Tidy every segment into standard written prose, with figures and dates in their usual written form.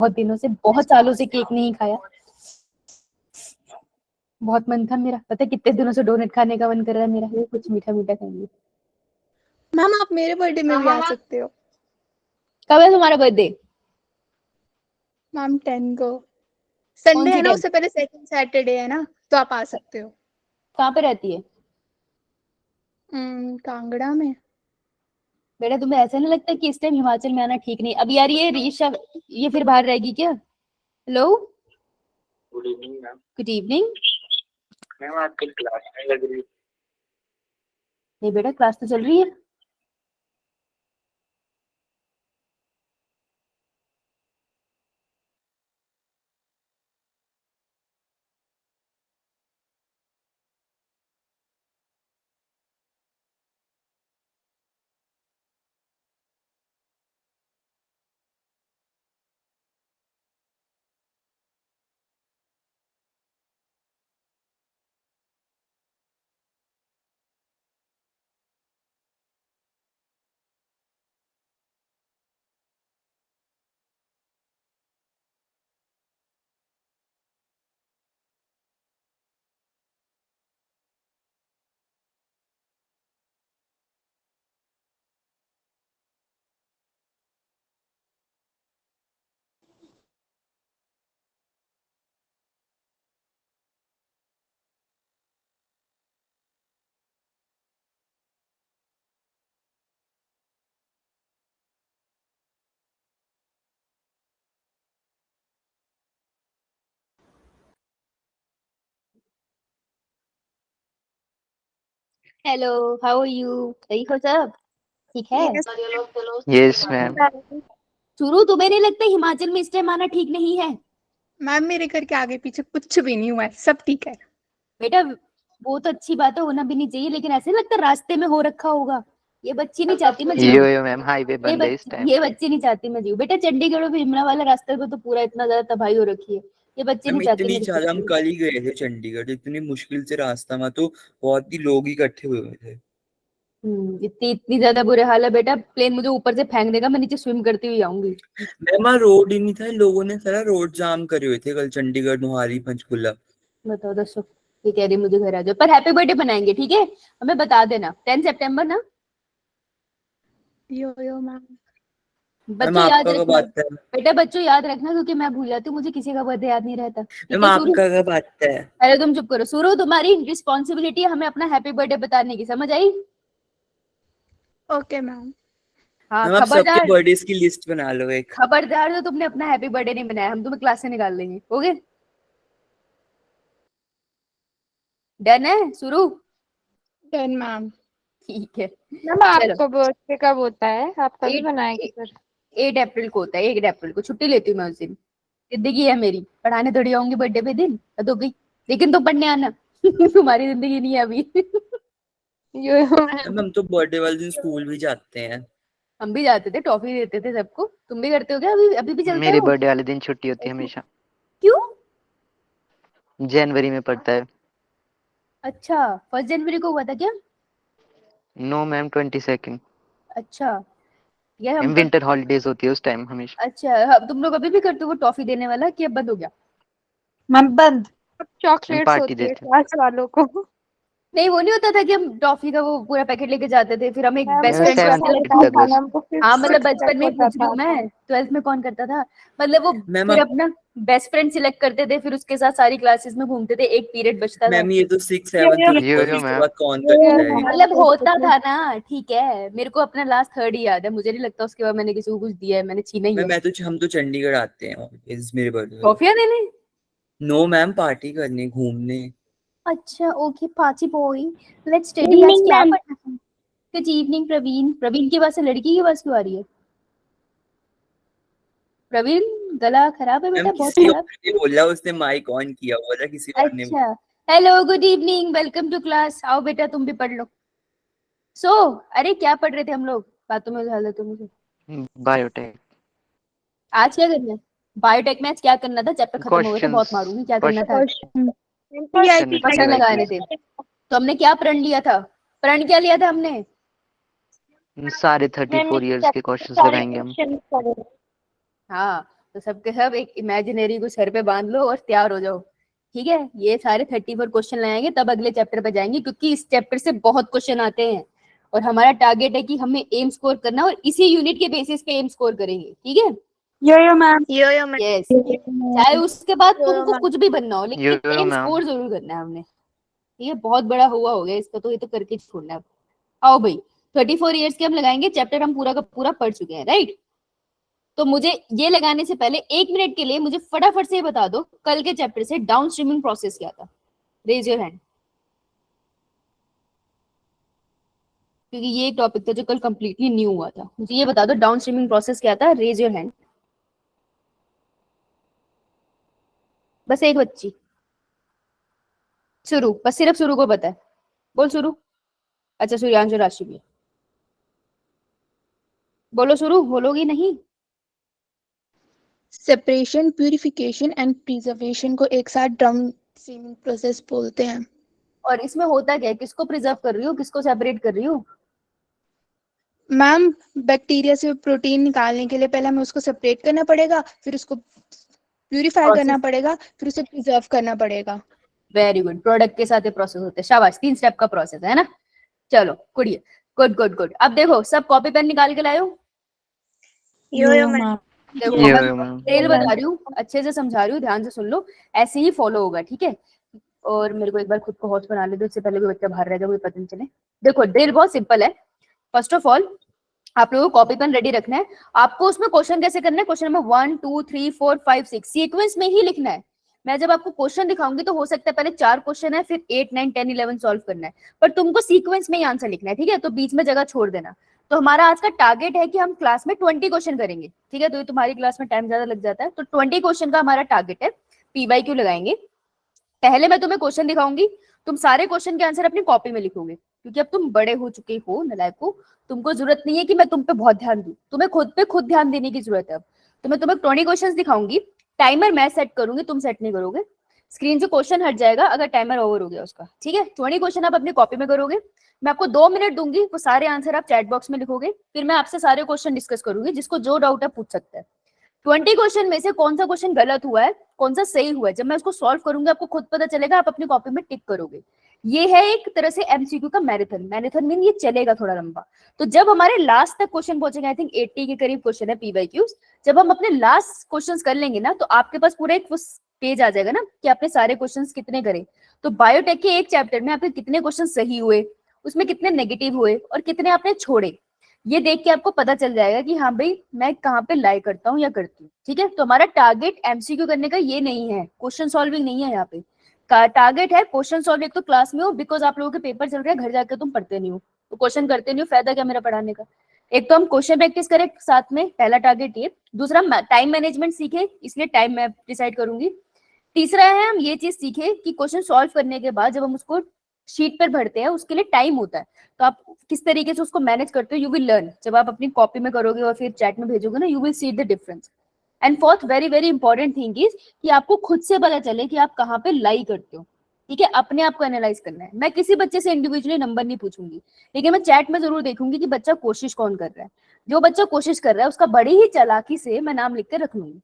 बहुत दिनों से, बहुत सालों से केक नहीं खाया। बहुत मन था मेरा, पता है कितने दिनों से डोनट खाने का मन कर रहा है मेरा। ये कुछ मीठा मीठा खाएंगे। मैम आप मेरे बर्थडे में भी आ सकते हो। कब है तुम्हारा बर्थडे? मैम 10 को संडे है ना, 10? उससे पहले सेकंड सैटरडे है ना, तो आप आ सकते हो। कहाँ पे रहती है? कांगड़ा में। बेटा तुम्हें ऐसा नहीं लगता कि इस टाइम हिमाचल में आना ठीक नहीं? अब यार ये रीशा ये फिर बाहर रहेगी क्या? Hello, good evening ma'am. Good evening. Ma'am आपकी क्लास नहीं लग रही। नहीं बेटा, क्लास तो चल रही है। Hello, how are you? सही हो सब? ठीक है। Yes ma'am. शुरू तुम्हें नहीं लगता हिमाचल में इस टाइम आना ठीक नहीं है? मैम मेरे घर के आगे पीछे कुछ भी नहीं हुआ है, सब ठीक है। बेटा वो तो अच्छी बात है, होना भी नहीं चाहिए, लेकिन ऐसे लगता है रास्ते में हो रखा होगा। ये बच्ची नहीं चाहती मैं जीऊं। यो मैम हाईवे बंद है इस टाइम। ये बच्ची नहीं चाहती मैं जीऊं। बेटा चंडीगढ़ और भीमरा वाला रास्ते पे तो पूरा इतना ज्यादा तबाही हो रखी है। ये बच्ची नहीं हम चाहती इतनी मेरी ज्यादा, हम जिंदगी। कल ही गए थे चंडीगढ़, इतनी मुश्किल से रास्ता में तो बहुत ही लोग इकट्ठे हुए हुए थे। इतनी इतनी ज्यादा बुरे हाल है बेटा, प्लेन मुझे ऊपर से फेंक देगा, मैं नीचे स्विम करती हुई आऊंगी। मैम रोड ही नहीं था, लोगों ने सारा रोड जाम करे हुए थे कल चंडीगढ़ मोहाली पंचकुला। बताओ दसो। ये कह रही मुझे घर आ जाओ, पर हैप्पी बर्थडे बनाएंगे ठीक है? हमें बता देना 10 सितंबर ना। यो मैम। मैम बच्चों याद आपका कब रखना। आता है? बेटा बच्चों याद रखना, क्योंकि मैं भूल जाती हूँ, मुझे किसी का बर्थडे याद नहीं रहता। ठीक मैम है शुरू? आपका कब आता है? अरे तुम चुप करो। शुरू तुम्हारी रिस्पॉन्सिबिलिटी है हमें अपना हैप्पी बर्थडे बताने की, समझ आई? Okay ma'am. हाँ मैम आप सबके खबरदार। बर्थडे की लिस्ट बना लो एक। खबरदार जो तुमने अपना हैप्पी बर्थडे नहीं बनाया, हम तुम्हें क्लास से निकाल देंगे। ओके डन है शुरू? Done ma'am. ठीक है मैम चलो। आपका बर्थडे कब होता है? आप कभी 8 बनाएंगे फिर? 8 अप्रैल को होता है। 1 अप्रैल को छुट्टी लेती हूँ मैं उस दिन। जिंदगी है मेरी, पढ़ाने थोड़ी आऊंगी बर्थडे पे दिन, हद हो गई। लेकिन तुम पढ़ने आना। तुम्हारी जिंदगी नहीं है अभी। यो मैम मैम। हम तो बर्थडे वाले दिन स्कूल भी जाते हैं। हम भी जाते थे, टॉफी देते थे सबको। तुम भी करते हो क्या? अभी अभी भी चलता है मेरी वो? बर्थडे वाले दिन छुट्टी होती है हमेशा। क्यों? जनवरी में पड़ता है। अच्छा 1 जनवरी को हुआ था क्या? No ma'am 22। अच्छा यार हम तो। विंटर हॉलीडेज होती है उस टाइम हमेशा। अच्छा तुम लोग अभी भी करते हो वो टॉफी देने वाला, कि अब बंद हो गया? मैम बंद। हम चॉकलेट्स पार्टी होती है देते हैं। क्लास वालों को। नहीं वो नहीं होता था कि हम टॉफी का वो पूरा पैकेट लेके जाते थे, फिर हम एक मैम बेस्ट फ्रेंड को 7th ऐसा सिलेक्ट। होता तक था, बस। मैम को हाँ फिफ्थ मतलब सिक्स बचपन तक में ही होता पूछ रही था। हूँ मैं, 12th में कौन करता था? मतलब वो मैम फिर अपना बेस्ट फ्रेंड सिलेक्ट करते थे, फिर उसके साथ सारी क्लासेस में घूमते थे, एक पीरियड बचता था। मैम ये तो 6, यो 7th यो तक यो था, यो उसके मैम। बाद कौन यो करता है? मतलब होता मैम। था ना, ठीक है। मेरे को अपना लास्ट थर्ड ही याद है, मुझे नहीं लगता उसके बाद मैंने किसी को कुछ दिया है, मैंने छीना ही है। हम तो चंडीगढ़ आते हैं इस मेरे बर्थडे वाले दिन। टॉफियां देने? नो मैम, पार्टी करने, घूमने। अच्छा okay party boy. Let's study. आज इवनिंग क्या मैम। पढ़ना है? Good evening Praveen. प्रवीण की आवाज से लड़की की आवाज क्यों आ रही है? प्रवीण गला खराब है मैम बेटा, बहुत किसी खराब। और ने बोला, उसने माइक ऑन किया हुआ था, किसी और ने। अच्छा hello good evening, welcome to class. आओ बेटा तुम भी पढ़ लो। सो अरे क्या पढ़ रहे थे हम लोग? बातों में उलझा देते हो मुझे। बायोटेक। आज क्या करना है? बायोटेक में आज क्या करना था? चैप्टर खत्म हो गए थे, क्वेश्चंस। बहुत मारूंगी। क्या करना था? क्वेश्चन। क्वेश्चन क्वेश्चन लगाने थे। तो हमने क्या प्रण लिया था? प्रण क्या लिया था हमने? सारे 34 इयर्स के क्वेश्चंस सारे लगाएंगे हम। क्वेश्चन करें। हाँ तो सबके सब एक इमेजिनरी को सर पे बांध लो और तैयार हो जाओ, ठीक है। ये सारे 34 क्वेश्चन लाएंगे तब अगले चैप्टर पे जाएंगे, क्योंकि इस चैप्टर से बहुत क्वेश्चन आते हैं और हमारा टारगेट है कि हमें एम स्कोर करना और इसी यूनिट के बेसिस पे एम स्कोर करेंगे, ठीक है। यो मैम। यस, चाहे उसके बाद तुमको कुछ भी बनना हो, यो लेकिन एम मैम। स्कोर जरूर करना है हमने, ठीक है। बहुत बड़ा हुआ हो गया इसका, तो ये तो करके छोड़ना है। आओ भाई, 34 ईयर्स के हम लगाएंगे, चैप्टर हम पूरा का पूरा पढ़ चुके हैं, राइट। तो मुझे ये लगाने से पहले 1 मिनट के लिए मुझे फटाफट से ये बता दो, कल के चैप्टर से डाउन स्ट्रीमिंग प्रोसेस क्या था। रेज योर हैंड, क्योंकि ये एक टॉपिक था जो कल कंप्लीटली न्यू हुआ था। मुझे ये बता दो डाउन स्ट्रीमिंग प्रोसेस क्या था। रेज योर हैंड, बस एक बच्ची। शुरू, बस सिर्फ शुरू को पता है, बोल शुरू। अच्छा सूर्यांशु राशि भी, बोलो शुरू, बोलोगी नहीं। सेपरेशन, प्यूरिफिकेशन एंड प्रिजर्वेशन को एक साथ डाउन स्ट्रीमिंग प्रोसेस बोलते हैं। और इसमें होता क्या है, किसको प्रिजर्व कर रही हो, किसको सेपरेट कर रही हो। मैम बैक्टीरिया से प्रोटीन निकालने के लिए पहले हमें उसको सेपरेट करना पड़ेगा, फिर उसको प्यूरिफाई करना पड़ेगा, फिर उसे प्रिजर्व करना पड़ेगा। वेरी गुड, प्रोडक्ट के साथ ये प्रोसेस होता है, शाबाश। 3 स्टेप का प्रोसेस है ना। चलो कुड़िए, गुड गुड गुड। अब देखो सब कॉपी पेन निकाल के लाओ। देखो मैं डिटेल बता रही हूँ, अच्छे से समझा रही हूँ, ध्यान से सुन लो, ऐसे ही फॉलो होगा, ठीक है। और मेरे को एक बार खुद को होस्ट बना ले दो, इससे पहले कोई बच्चा बाहर रह जाए, कोई पता नहीं चले। देखो ड्रिल बहुत सिंपल है। फर्स्ट ऑफ ऑल आप लोगों को कॉपी पेन रेडी रखना है। आपको उसमें क्वेश्चन कैसे करना है, क्वेश्चन नंबर 1 2 3 4 5 6 सीक्वेंस में ही लिखना है। मैं जब आपको क्वेश्चन दिखाऊंगी तो हो सकता है पहले 4 क्वेश्चन है, फिर 8 9 10 11 सॉल्व करना है, पर तुमको सीक्वेंस में ही आंसर लिखना है, ठीक है। तो बीच में जगह छोड़ देना। तो हमारा आज का टारगेट है कि हम क्लास में 20 क्वेश्चन करेंगे, ठीक है। तो ये तुम्हारी क्लास में टाइम ज्यादा लग जाता है, तो 20 क्वेश्चन का हमारा टारगेट है। पीवाईक्यू लगाएंगे। पहले मैं तुम्हें क्वेश्चन दिखाऊंगी, तुम सारे क्वेश्चन के आंसर अपनी कॉपी में लिखोगे, क्योंकि अब तुम बड़े हो चुके हो नलायको। तुमको जरूरत नहीं है कि मैं तुम पे बहुत ध्यान दूं, तुम्हें खुद पे खुद ध्यान देने की जरूरत है अब। तो मैं तुम्हें 20 क्वेश्चन दिखाऊंगी, टाइमर मैं सेट करूंगी, तुम सेट नहीं करोगे। स्क्रीन से क्वेश्चन हट जाएगा अगर टाइमर ओवर हो गया उसका, ठीक है। 20 क्वेश्चन आप अपनी कॉपी में करोगे। मैं आपको 2 मिनट दूंगी, वो सारे आंसर आप चैट बॉक्स में लिखोगे, फिर मैं आपसे सारे क्वेश्चन डिस्कस करूंगी, जिसको जो डाउट है पूछ सकता है। 20 क्वेश्चन में से कौन सा क्वेश्चन गलत हुआ है, कौन सा सही हुआ है, जब मैं उसको सॉल्व करूंगी आपको खुद पता चलेगा, आप अपनी कॉपी में टिक करोगे। ये है एक तरह से एमसीक्यू का मैराथन। मैराथन मीन ये चलेगा थोड़ा लंबा। तो जब हमारे लास्ट तक क्वेश्चन पहुंचेंगे, आई थिंक 80 के करीब क्वेश्चन है पीवाईक्यूज, जब हम अपने लास्ट क्वेश्चंस कर लेंगे ना, तो आपके पास पूरा एक पेज आ जाएगा ना कि आपने सारे क्वेश्चंस कितने करे। तो बायोटेक के एक चैप्टर में आपके कितने क्वेश्चन सही हुए, उसमें कितने नेगेटिव हुए और कितने आपने छोड़े, ये देख के आपको पता चल जाएगा कि हाँ भाई मैं कहाँ पे लाई करता हूँ या करती हूँ, ठीक है। तो हमारा टारगेट एमसीक्यू करने का ये नहीं है, क्वेश्चन सॉल्विंग नहीं है यहाँ पे। टारगेट है क्वेश्चन सॉल्व। एक तो क्लास में हो, बिकॉज आप लोगों के पेपर चल रहे हैं, घर जाकर तुम पढ़ते नहीं हो, तो क्वेश्चन करते नहीं हो, फायदा क्या मेरा पढ़ाने का। एक तो हम क्वेश्चन प्रैक्टिस करें साथ में, पहला टारगेट ये। दूसरा टाइम मैनेजमेंट सीखे, इसलिए टाइम मैं डिसाइड करूंगी। तीसरा है हम ये चीज सीखे कि क्वेश्चन सॉल्व करने के बाद जब हम उसको शीट पर भरते हैं उसके लिए टाइम होता है, तो आप किस तरीके से उसको मैनेज करते हो, यू विल लर्न। जब आप अपनी कॉपी में करोगे और फिर चैट में भेजोगे ना, you will see the difference. And fourth very very important thing is कि आपको खुद से पता चले कि आप कहाँ पे लाई करते हो, ठीक है। अपने आप को एनालाइज करना है। मैं किसी बच्चे से इंडिविजुअली नंबर नहीं पूछूंगी, लेकिन मैं चैट में जरूर देखूंगी कि बच्चा कोशिश कौन कर रहा है। जो बच्चा कोशिश कर रहा है उसका बड़ी ही चालाकी से मैं नाम लिख कर रख लूंगी।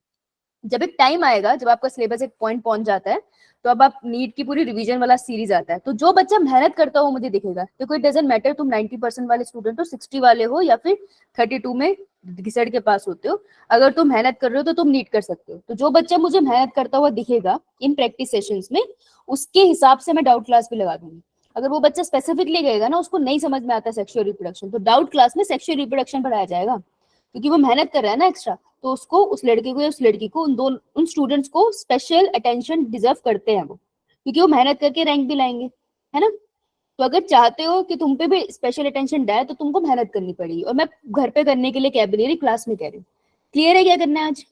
जब एक टाइम आएगा जब आपका सिलेबस एक पॉइंट पहुंच जाता है, तो अब आप नीट की पूरी रिवीजन वाला सीरीज आता है, तो जो बच्चा मेहनत करता हो मुझे दिखेगा। देखो इट डजंट मैटर तुम 90% वाले स्टूडेंट हो, 60 वाले हो, या फिर 32 में घिसड़ के पास होते हो, अगर तुम मेहनत कर रहे हो तो तुम नीट कर सकते हो। तो जो बच्चा मुझे मेहनत करता हुआ दिखेगा इन प्रैक्टिस सेशंस में, उसके हिसाब से मैं डाउट क्लास भी लगा दूंगी। अगर वो बच्चा स्पेसिफिकली गएगा ना, उसको नहीं समझ में आता सेक्सुअल रिप्रोडक्शन, तो डाउट क्लास में सेक्सुअल रिप्रोडक्शन पढ़ाया जाएगा, क्योंकि वो मेहनत कर रहा है ना एक्स्ट्रा। तो उसको, उस लड़के को या उस लड़की को, उन स्टूडेंट्स को स्पेशल अटेंशन डिजर्व करते हैं वो, क्योंकि वो मेहनत करके रैंक भी लाएंगे, है ना। तो अगर चाहते हो कि तुम पे भी स्पेशल अटेंशन जाए तो तुमको मेहनत करनी पड़ेगी, और मैं घर पे करने के लिए कह भी नहीं रही, क्लास में कह रही हूँ। क्लियर है क्या करना है आज?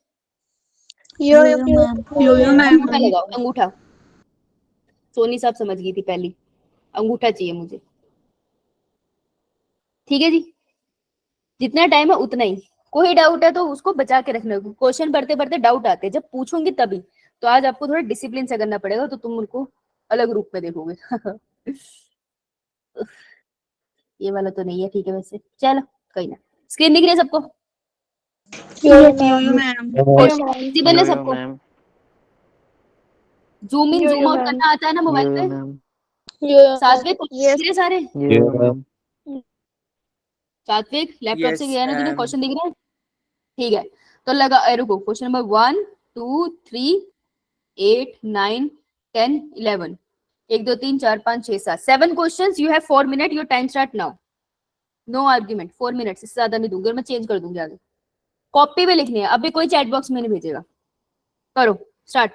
अंगूठा लगाओ, अंगूठा। सोनी साहब समझ गई थी पहली, अंगूठा चाहिए मुझे, ठीक है जी। जितना टाइम है उतना ही। कोई डाउट है तो उसको बचा के रखना, क्वेश्चन पढ़ते पढ़ते डाउट आते हैं, जब पूछूंगी तभी। तो आज आपको थोड़ा डिसिप्लिन से करना पड़ेगा, तो तुम उनको अलग रूप में देखोगे। ये वाला तो नहीं है, ठीक है वैसे, चलो कोई ना। स्क्रीन दिख रही है सबको? यो मैम पॉसिबल है यो सबको? Ma'am zoom in yo, zoom yo, out ma'am. करना आता है ना मोबाइल यो पे? मैम सात्विक क्वेश्चन सारे? यो मैम सात्विक लैपटॉप से यस गया ना तूने? मैम। क्वेश्चन दिख रहा है? ठीक है, तो लगा रुको, question number 1 2 3 8 9 10 11, 1 2 3 4 5 6 7 7 questions. You have 4 minute, your time start now. No argument, 4 minute, इससे ज्यादा नहीं दूंगी और मैं चेंज कर दूंगी आगे। कॉपी पे लिखनी है, अभी कोई चैट बॉक्स में नहीं भेजेगा। करो स्टार्ट।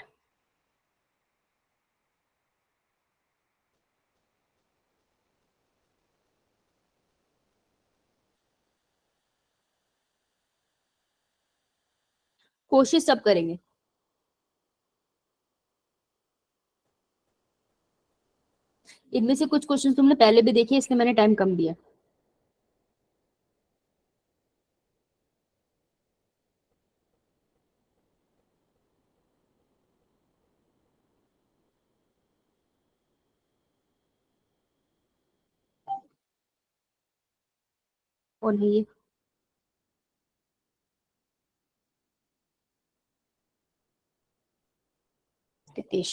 कोशिश सब करेंगे। इनमें से कुछ क्वेश्चन तुमने पहले भी देखे, इसलिए मैंने टाइम कम दिया। और नहीं ये रितेश,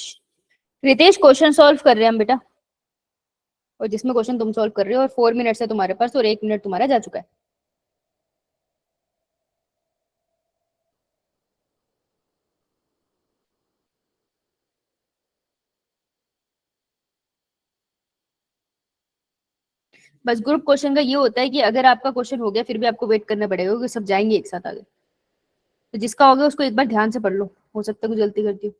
रितेश क्वेश्चन सॉल्व कर रहे हैं हम बेटा, और जिसमें क्वेश्चन तुम सॉल्व कर रहे हो, और 4 मिनट है तुम्हारे पास, और 1 मिनट तुम्हारा जा चुका है। बस ग्रुप क्वेश्चन का ये होता है कि अगर आपका क्वेश्चन हो गया फिर भी आपको वेट करना पड़ेगा, क्योंकि सब जाएंगे एक साथ आगे। तो जिसका होगा उसको एक बार ध्यान से पढ़ लो, हो सकता है कुछ गलती करती हो।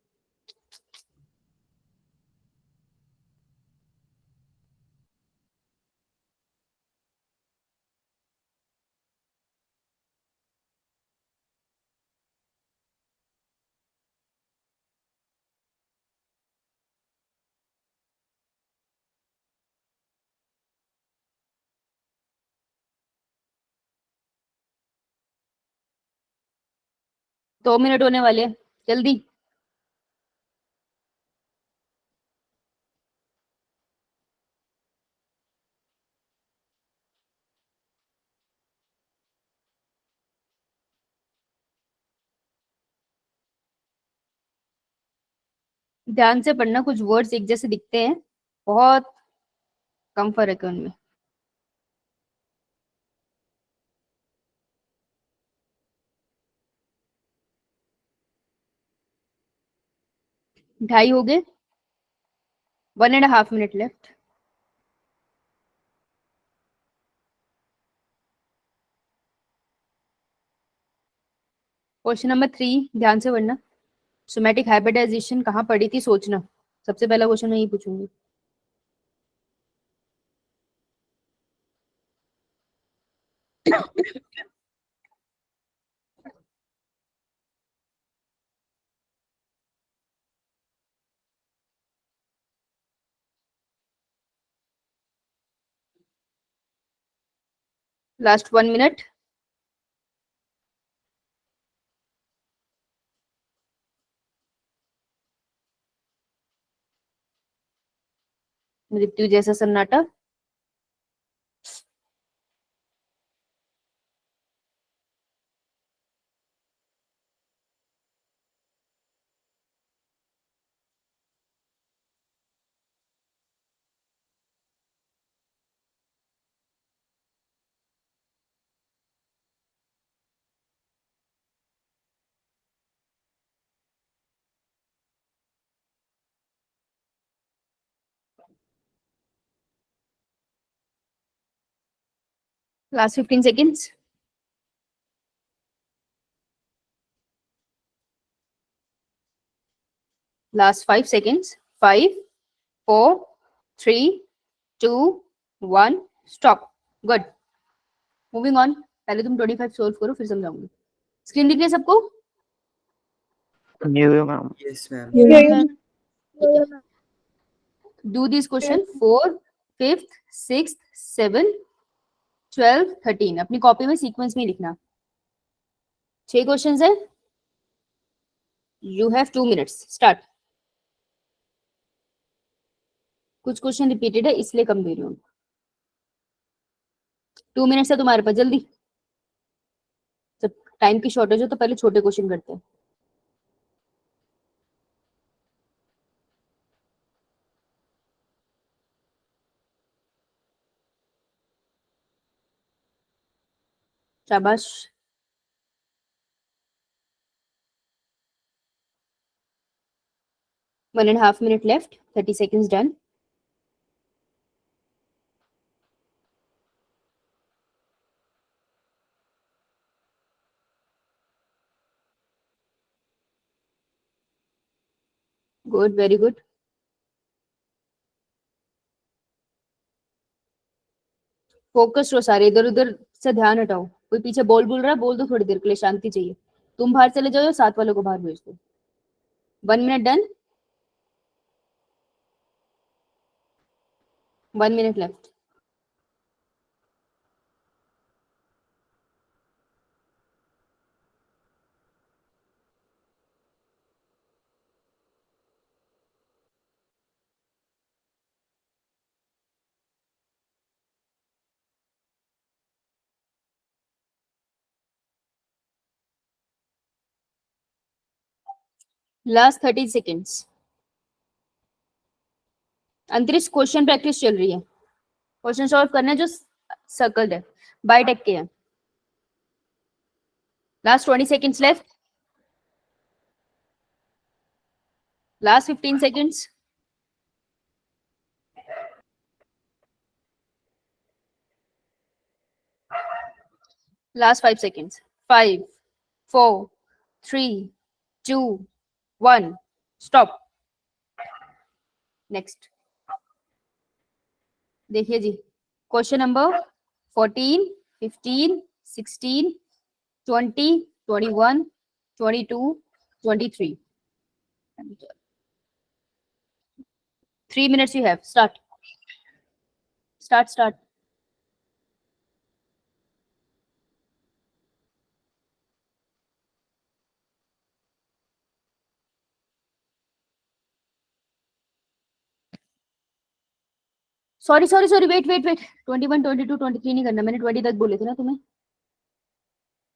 दो मिनट होने वाले हैं, जल्दी। ध्यान से पढ़ना, कुछ वर्ड्स एक जैसे दिखते हैं, बहुत कम फर्क है उनमें। ढाई हो गए, 1.5 मिनट लेफ्ट। क्वेश्चन नंबर 3, ध्यान से पढ़ना। सोमैटिक हाइब्रिडाइजेशन कहाँ पढ़ी थी, सोचना। सबसे पहला क्वेश्चन मैं यही पूछूंगी। Last 1 minute. मृत्यु जैसा सन्नाटा। Last 15 seconds. Last 5 seconds. 5 4 3 2 1 stop. Good, moving on. पहले तुम 25 सोल्व करो, फिर समझाऊंगी। स्क्रीन दिख रही है सबको? Yo ma'am yes ma'am. Do this question 4 5th 6th 7th 12th 13, अपनी कॉपी में सीक्वेंस में ही लिखना। 6 क्वेश्चंस है। You have 2 minutes, start. कुछ क्वेश्चन रिपीटेड है इसलिए कम दे रही हूँ। 2 मिनट्स है तुम्हारे पास, जल्दी। सब टाइम की शॉर्टेज हो तो पहले छोटे क्वेश्चन करते हैं। शाबाश। 1.5 minute left, 30 seconds done. Good, very good. Focus हो सारे, इधर उधर से ध्यान हटाओ। कोई पीछे बोल रहा है, बोल दो, थोड़ी देर के लिए शांति चाहिए। तुम बाहर चले जाओ, साथ वालों को बाहर भेज दो। 1 minute done, 1 minute left. Last 30 seconds. अंतरिक्ष क्वेश्चन प्रैक्टिस चल रही है, क्वेश्चन सॉल्व करना है जो सर्कल्ड है, बायोटेक के हैं। Last 20 seconds left. Last 15 seconds. Last 5 seconds. 5, 4, 3, 2, 1. Stop. Next. देखिए जी, question number 14, 15, 16, 20, 21, 22, 23. 3 minutes you have. Start. Start. Sorry, wait. 21, 22, 23 नहीं करना, मैंने 20 तक बोले थे ना तुम्हें।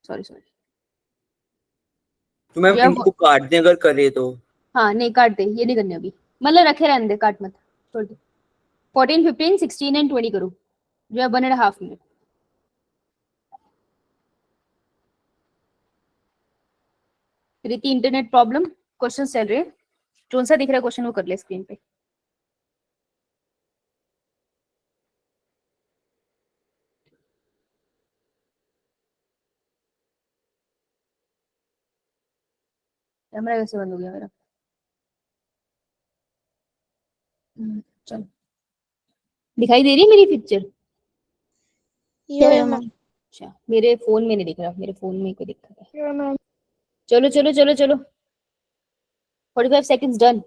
सॉरी। तो मैम या इनको काट दें अगर करे तो। हाँ नहीं, काट दे, ये नहीं करने अभी, मतलब रखे रहने दे, काट मत, छोड़ दे। 14, 15, 16 एंड 20 करो, जो है 1.5 minute. प्रीति, इंटरनेट प्रॉब्लम, क्वेश्चन चल रहे हैं, कौन सा दिख रहा है क्वेश्चन वो कर ले स्क्रीन पे। कैमरा कैसे बंद हो गया मेरा? चलो, दिखाई दे रही है मेरी पिक्चर? अच्छा, मेरे फोन में नहीं दिख रहा, मेरे फोन में कोई दिक्कत है। चलो 45 seconds done.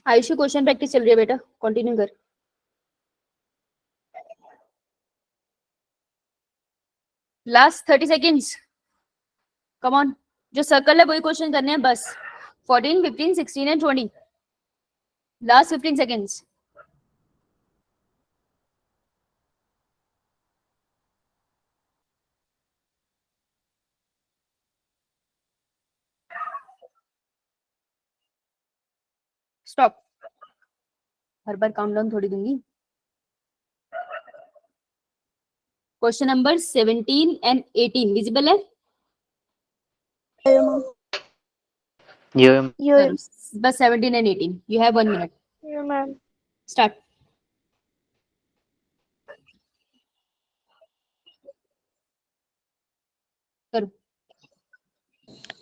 Ayushi, question practice चल रही है बेटा, कंटिन्यू कर। लास्ट 30 seconds, कम ऑन, जो सर्कल है वही क्वेश्चन करने हैं बस। 14, 15, 16 and 20. Last 15 seconds. Stop. Her bar countdown थोड़ी दूंगी। क्वेश्चन नंबर 17 एंड 18 विजिबल है? Yeah, करो, बस 17 and 18, you have 1 minute. Start. करो।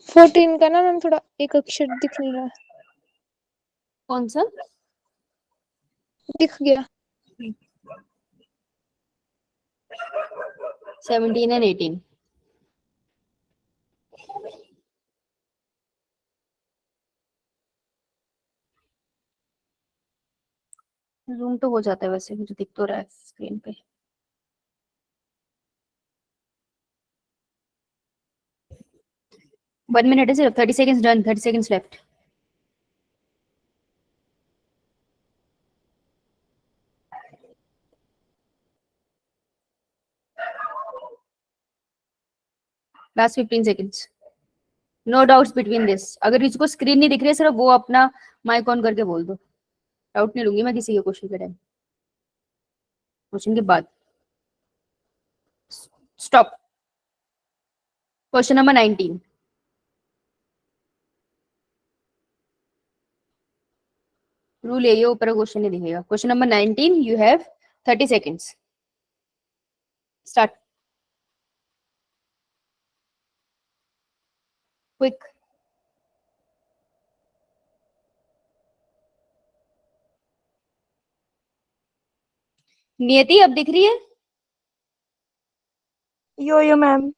14 का ना मैम थोड़ा एक अक्षर दिख नहीं रहा। कौन सा? दिख गया। 17 एंड 18. जूम तो हो जाता है वैसे, मुझे दिख तो रहा है स्क्रीन पे। 1 minute है सिर्फ, 30 seconds done, 30 seconds left. Last 15 seconds. No doubts between this. अगर किसी को स्क्रीन नहीं दिख रही है सिर्फ वो अपना माइक ऑन करके बोल दो. डाउट नहीं लूंगी मैं किसी के क्वेश्चन के टाइम, क्वेश्चन के बाद. स्टॉप. Question number 19. रूल ये ऊपर क्वेश्चन नहीं दिखेगा. Question number 19. You have 30 seconds. Start. Quick. नियति अब दिख रही है? यो मैम.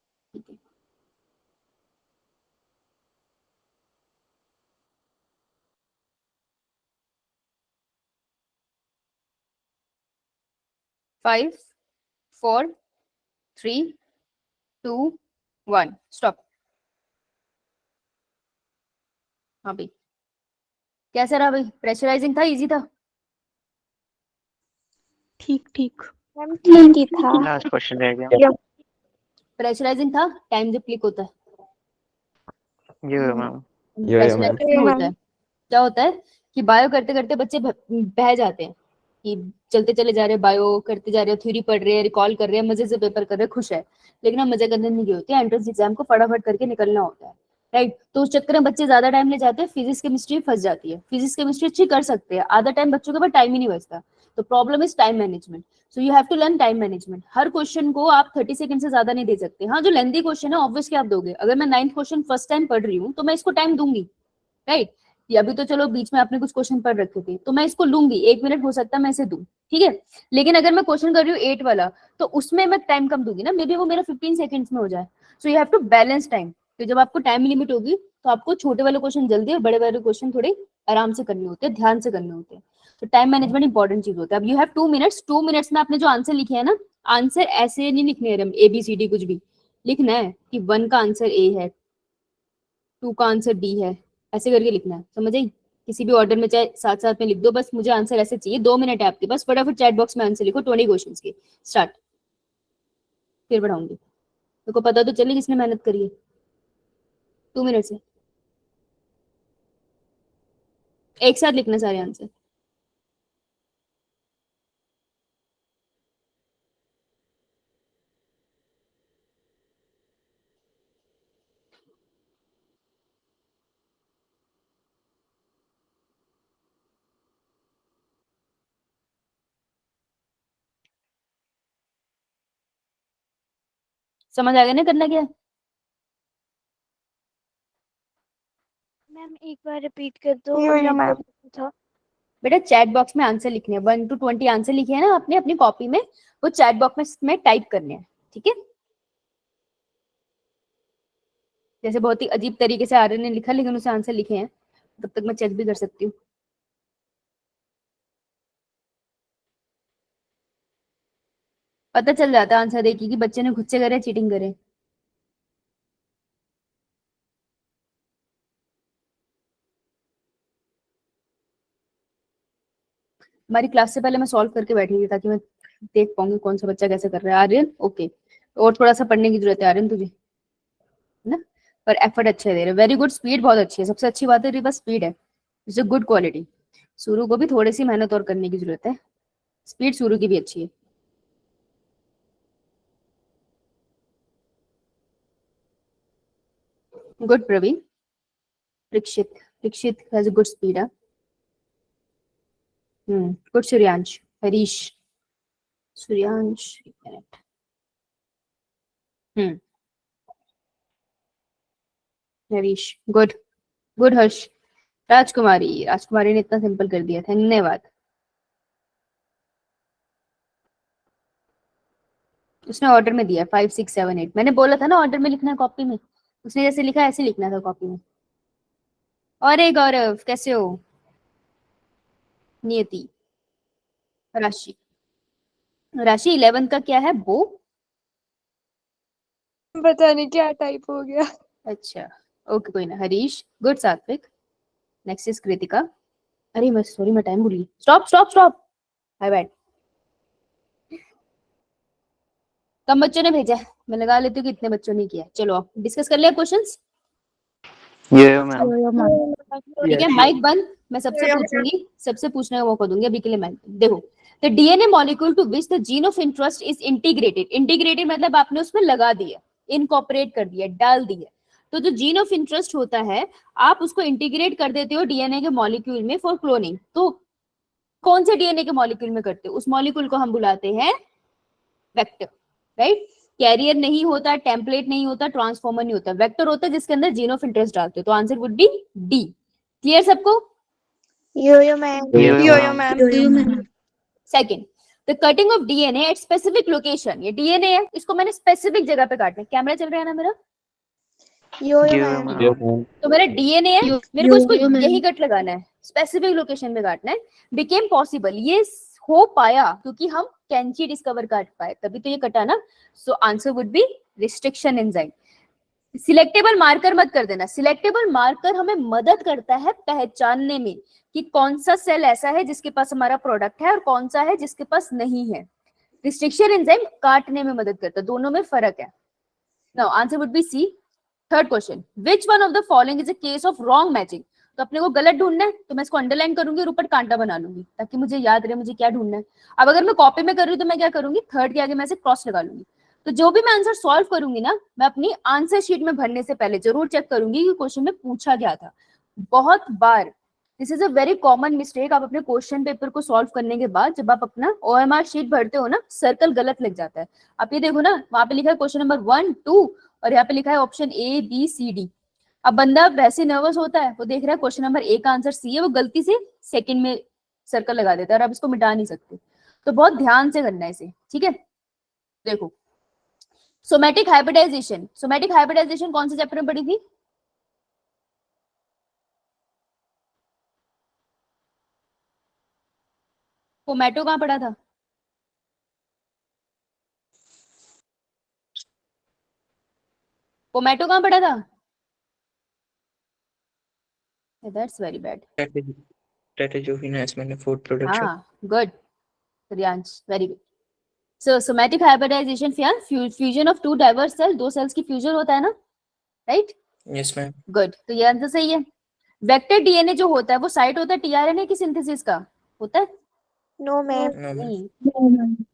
Five, 4, 3, 2, 1. स्टॉप. हाँ भाई, कैसा रहा भाई? प्रेशराइजिंग था, इजी था? ठीक ठीक. मैम ठीक ही था. लास्ट क्वेश्चन रह गया. प्रेशराइजिंग था? टाइम जब क्लिक होता है यो मैम. प्रेशराइजिंग क्यों होता है? क्या होता है कि बायो करते करते बच्चे बह जाते हैं कि चलते चले जा रहे हैं, बायो करते जा रहे हैं, थ्योरी पढ़ रहे हैं, रिकॉल कर रहे हैं, मजे से पेपर कर रहे हैं, खुश है. लेकिन हम मजे करने नहीं होती है, एंट्रेंस एग्जाम को फटाफट करके निकलना होता है, राइट? तो उस चक्कर में बच्चे ज्यादा टाइम ले जाते हैं, फिजिक्स केमिस्ट्री फंस जाती है. फिजिक्स केमिस्ट्री अच्छी कर सकते हैं, आधा टाइम बच्चों के पास टाइम ही नहीं बचता. तो problem is time management. So you have to learn time management. हर क्वेश्चन को आप 30 सेकंड से ज्यादा नहीं दे सकते. हाँ, जो लेंथी क्वेश्चन है ऑब्वियसली आप दोगे. अगर मैं 9th क्वेश्चन फर्स्ट टाइम पढ़ रही हूँ तो मैं इसको टाइम दूंगी, राइट? या अभी तो चलो बीच में आपने कुछ क्वेश्चन पढ़ रखे थे तो मैं इसको लूंगी, 1 मिनट हो सकता है मैं इसे दूं, ठीक है? लेकिन अगर मैं क्वेश्चन कर रही हूँ 8 वाला तो उसमें मैं टाइम कम दूंगी ना, मे बी वो मेरा 15 सेकंड्स में हो जाए. So you have to balance time. तो जब आपको टाइम लिमिट होगी तो आपको छोटे वाले क्वेश्चन जल्दी और बड़े वाले क्वेश्चन थोड़े आराम से करने होते हैं, ध्यान से करने होते हैं. तो टाइम मैनेजमेंट इंपॉर्टेंट चीज होता है. अब यू हैव 2 मिनट्स. 2 मिनट्स में आपने जो आंसर लिखे है ना, आंसर ऐसे नहीं लिखने हैं ABCD कुछ भी लिखना है कि 1 का आंसर A है, 2 का आंसर D है, ऐसे करके लिखना है. समझ आई? किसी भी ऑर्डर में चाहे साथ साथ में लिख दो, बस मुझे आंसर ऐसे चाहिए. 2 मिनट है आपके पास, फटाफट चैट बॉक्स में आंसर लिखो 20 क्वेश्चंस के. स्टार्ट. फिर बढ़ाऊंगी. मेरे को पता तो चले किसने मेहनत करी है. 2 मिनट से एक साथ लिखना सारे आंसर. समझ आ गया ना करना क्या है? मैम एक बार रिपीट कर दो. यो मैम. था. बेटा चैट बॉक्स में आंसर लिखने हैं. 1 to 20 आंसर लिखे हैं ना आपने अपनी कॉपी में, वो चैट बॉक्स में टाइप करने हैं, ठीक है? जैसे बहुत ही अजीब तरीके से आर्यन ने लिखा लेकिन उसे आंसर लिखे हैं, तब तक मैं चेक भी कर सकती हूँ. पता चल जाता है आंसर देखिए कि बच्चे ने खुद से करे चीटिंग करे. हमारी क्लास से पहले मैं सॉल्व करके बैठी थी ताकि मैं देख पाऊंगी कौन सा बच्चा कैसे कर रहा है. आर्यन ओके, और थोड़ा सा पढ़ने की जरूरत है आर्यन तुझे, है ना? पर एफर्ट अच्छे दे रहे. Very good. स्पीड बहुत अच्छी है. सबसे अच्छी बात है तेरे पास स्पीड है. It's a good quality. सूरू को भी थोड़ी सी मेहनत और करने की जरूरत है. स्पीड सूरू की भी अच्छी है. Good Praveen. Rikshit has a good speed. Good Suryansh. Harish. Suryansh. Harish. Good. Good Harsh. राजकुमारी ने इतना सिंपल कर दिया. धन्यवाद. उसने ऑर्डर में दिया 5 6 7 8. मैंने बोला था ना ऑर्डर में लिखना है कॉपी में. उसने जैसे लिखा ऐसे लिखना था कॉपी में. और एक गौरव कैसे हो? नियति. राशि. राशि 11 का क्या है? बो. पता नहीं क्या टाइप हो गया. अच्छा ओके कोई ना, हरीश गुड, सात्विक, नेक्स्ट इज कृतिका। अरे मैं सॉरी, मैं टाइम भूल गई, स्टॉप स्टॉप स्टॉप, हाय बैड। कम बच्चों ने भेजा है, मैं लगा लेती हूँ कि इतने बच्चों ने किया है। चलो आप डिस्कस कर लिया क्वेश्चंस, यो मैम। Yo ma'am. ठीक है। माइक बंद, मैं सबसे पूछूंगी, सबसे पूछने का मौका दूंगी अभी के लिए। मैं देखो, the DNA molecule to which the gene of interest is integrated, integrated मतलब आपने उसमें लगा दिया, इनकॉर्पोरेट कर दिया, डाल दिया। तो जो जीन ऑफ इंटरेस्ट होता है आप उसको इंटीग्रेट कर देते हो डीएनए के मॉलिक्यूल में फॉर क्लोनिंग। तो कौन से डीएनए के मॉलिक्यूल में करते हो, उस मॉलिक्यूल को हम बुलाते हैं वेक्टर, राइट। कैरियर नहीं होता, टेम्पलेट नहीं होता, ट्रांसफॉर्मर नहीं होता, वेक्टर होता है जिसके अंदर जीन ऑफ इंटरेस्ट डालते हो। तो answer would be D. Clear सबको? Yo ma'am. Yo ma'am. Second, the cutting of DNA at specific location, ये डीएनए है, इसको मैंने स्पेसिफिक जगह पे काटना है। कैमरा चल रहा है ना मेरा? यो मैम। मैम। तो मेरा डीएनए है, मेरे को इसको यही कट लगाना है, स्पेसिफिक लोकेशन में काटना है। बिकेम पॉसिबल, ये हो पाया क्योंकि हम कैंची डिस्कवर कर पाए, तभी तो ये कटा ना। सो answer would B restriction enzyme. Selectable marker मत कर देना, सिलेक्टेबल मार्कर हमें मदद करता है पहचानने में कि कौन सा सेल ऐसा है जिसके पास हमारा प्रोडक्ट है और कौन सा है जिसके पास नहीं है। रिस्ट्रिक्शन एंजाइम काटने में मदद करता है, दोनों में फर्क है। Now answer would be C. Third question, which one of the following is a case of wrong matching. तो अपने को गलत ढूंढना है तो मैं इसको अंडरलाइन करूंगी और ऊपर कांटा बना लूंगी ताकि मुझे याद रहे मुझे क्या ढूंढना है। अब अगर मैं कॉपी में कर रही हूँ तो मैं क्या करूंगी, थर्ड के आगे मैं से क्रॉस लगा लूंगी। तो जो भी मैं आंसर सॉल्व करूंगी ना, मैं अपनी आंसर शीट में भरने से पहले जरूर चेक करूंगी कि क्वेश्चन में पूछा गया था। बहुत बार this is a very common mistake, आप अपने क्वेश्चन पेपर को सॉल्व करने के बाद जब आप अपना ओएमआर शीट भरते हो ना, सर्कल गलत लग जाता है। आप ये देखो ना, वहां पे लिखा है क्वेश्चन नंबर 1, 2 और यहाँ पे लिखा है option A B C D. अब बंदा वैसे नर्वस होता है, वो देख रहा है क्वेश्चन नंबर ए का आंसर सी है, वो गलती से सेकंड में सर्कल लगा देता है और आप इसको मिटा नहीं सकते। तो बहुत ध्यान से करना है इसे, ठीक है। देखो, सोमैटिक हाइब्रिडाइजेशन, सोमैटिक हाइब्रिडाइजेशन कौन से चैप्टर में पढ़ी थी? पोमैटो कहाँ पढ़ा था? पोमैटो कहाँ पढ़ा था? That's very bad. Strategy of enhancement of food production. हाँ, good Riyansh, very good. So somatic hybridisation fusion of two diverse cell, दो सेल्स की फ्यूजन होता है ना, राइट? Yes, ma'am. गुड, तो ये आंसर सही है। वेक्टर डीएनए जो होता है वो साइट होता है टीआरएनए की सिंथेसिस का, होता है? No ma'am. No, ma'am. नहीं,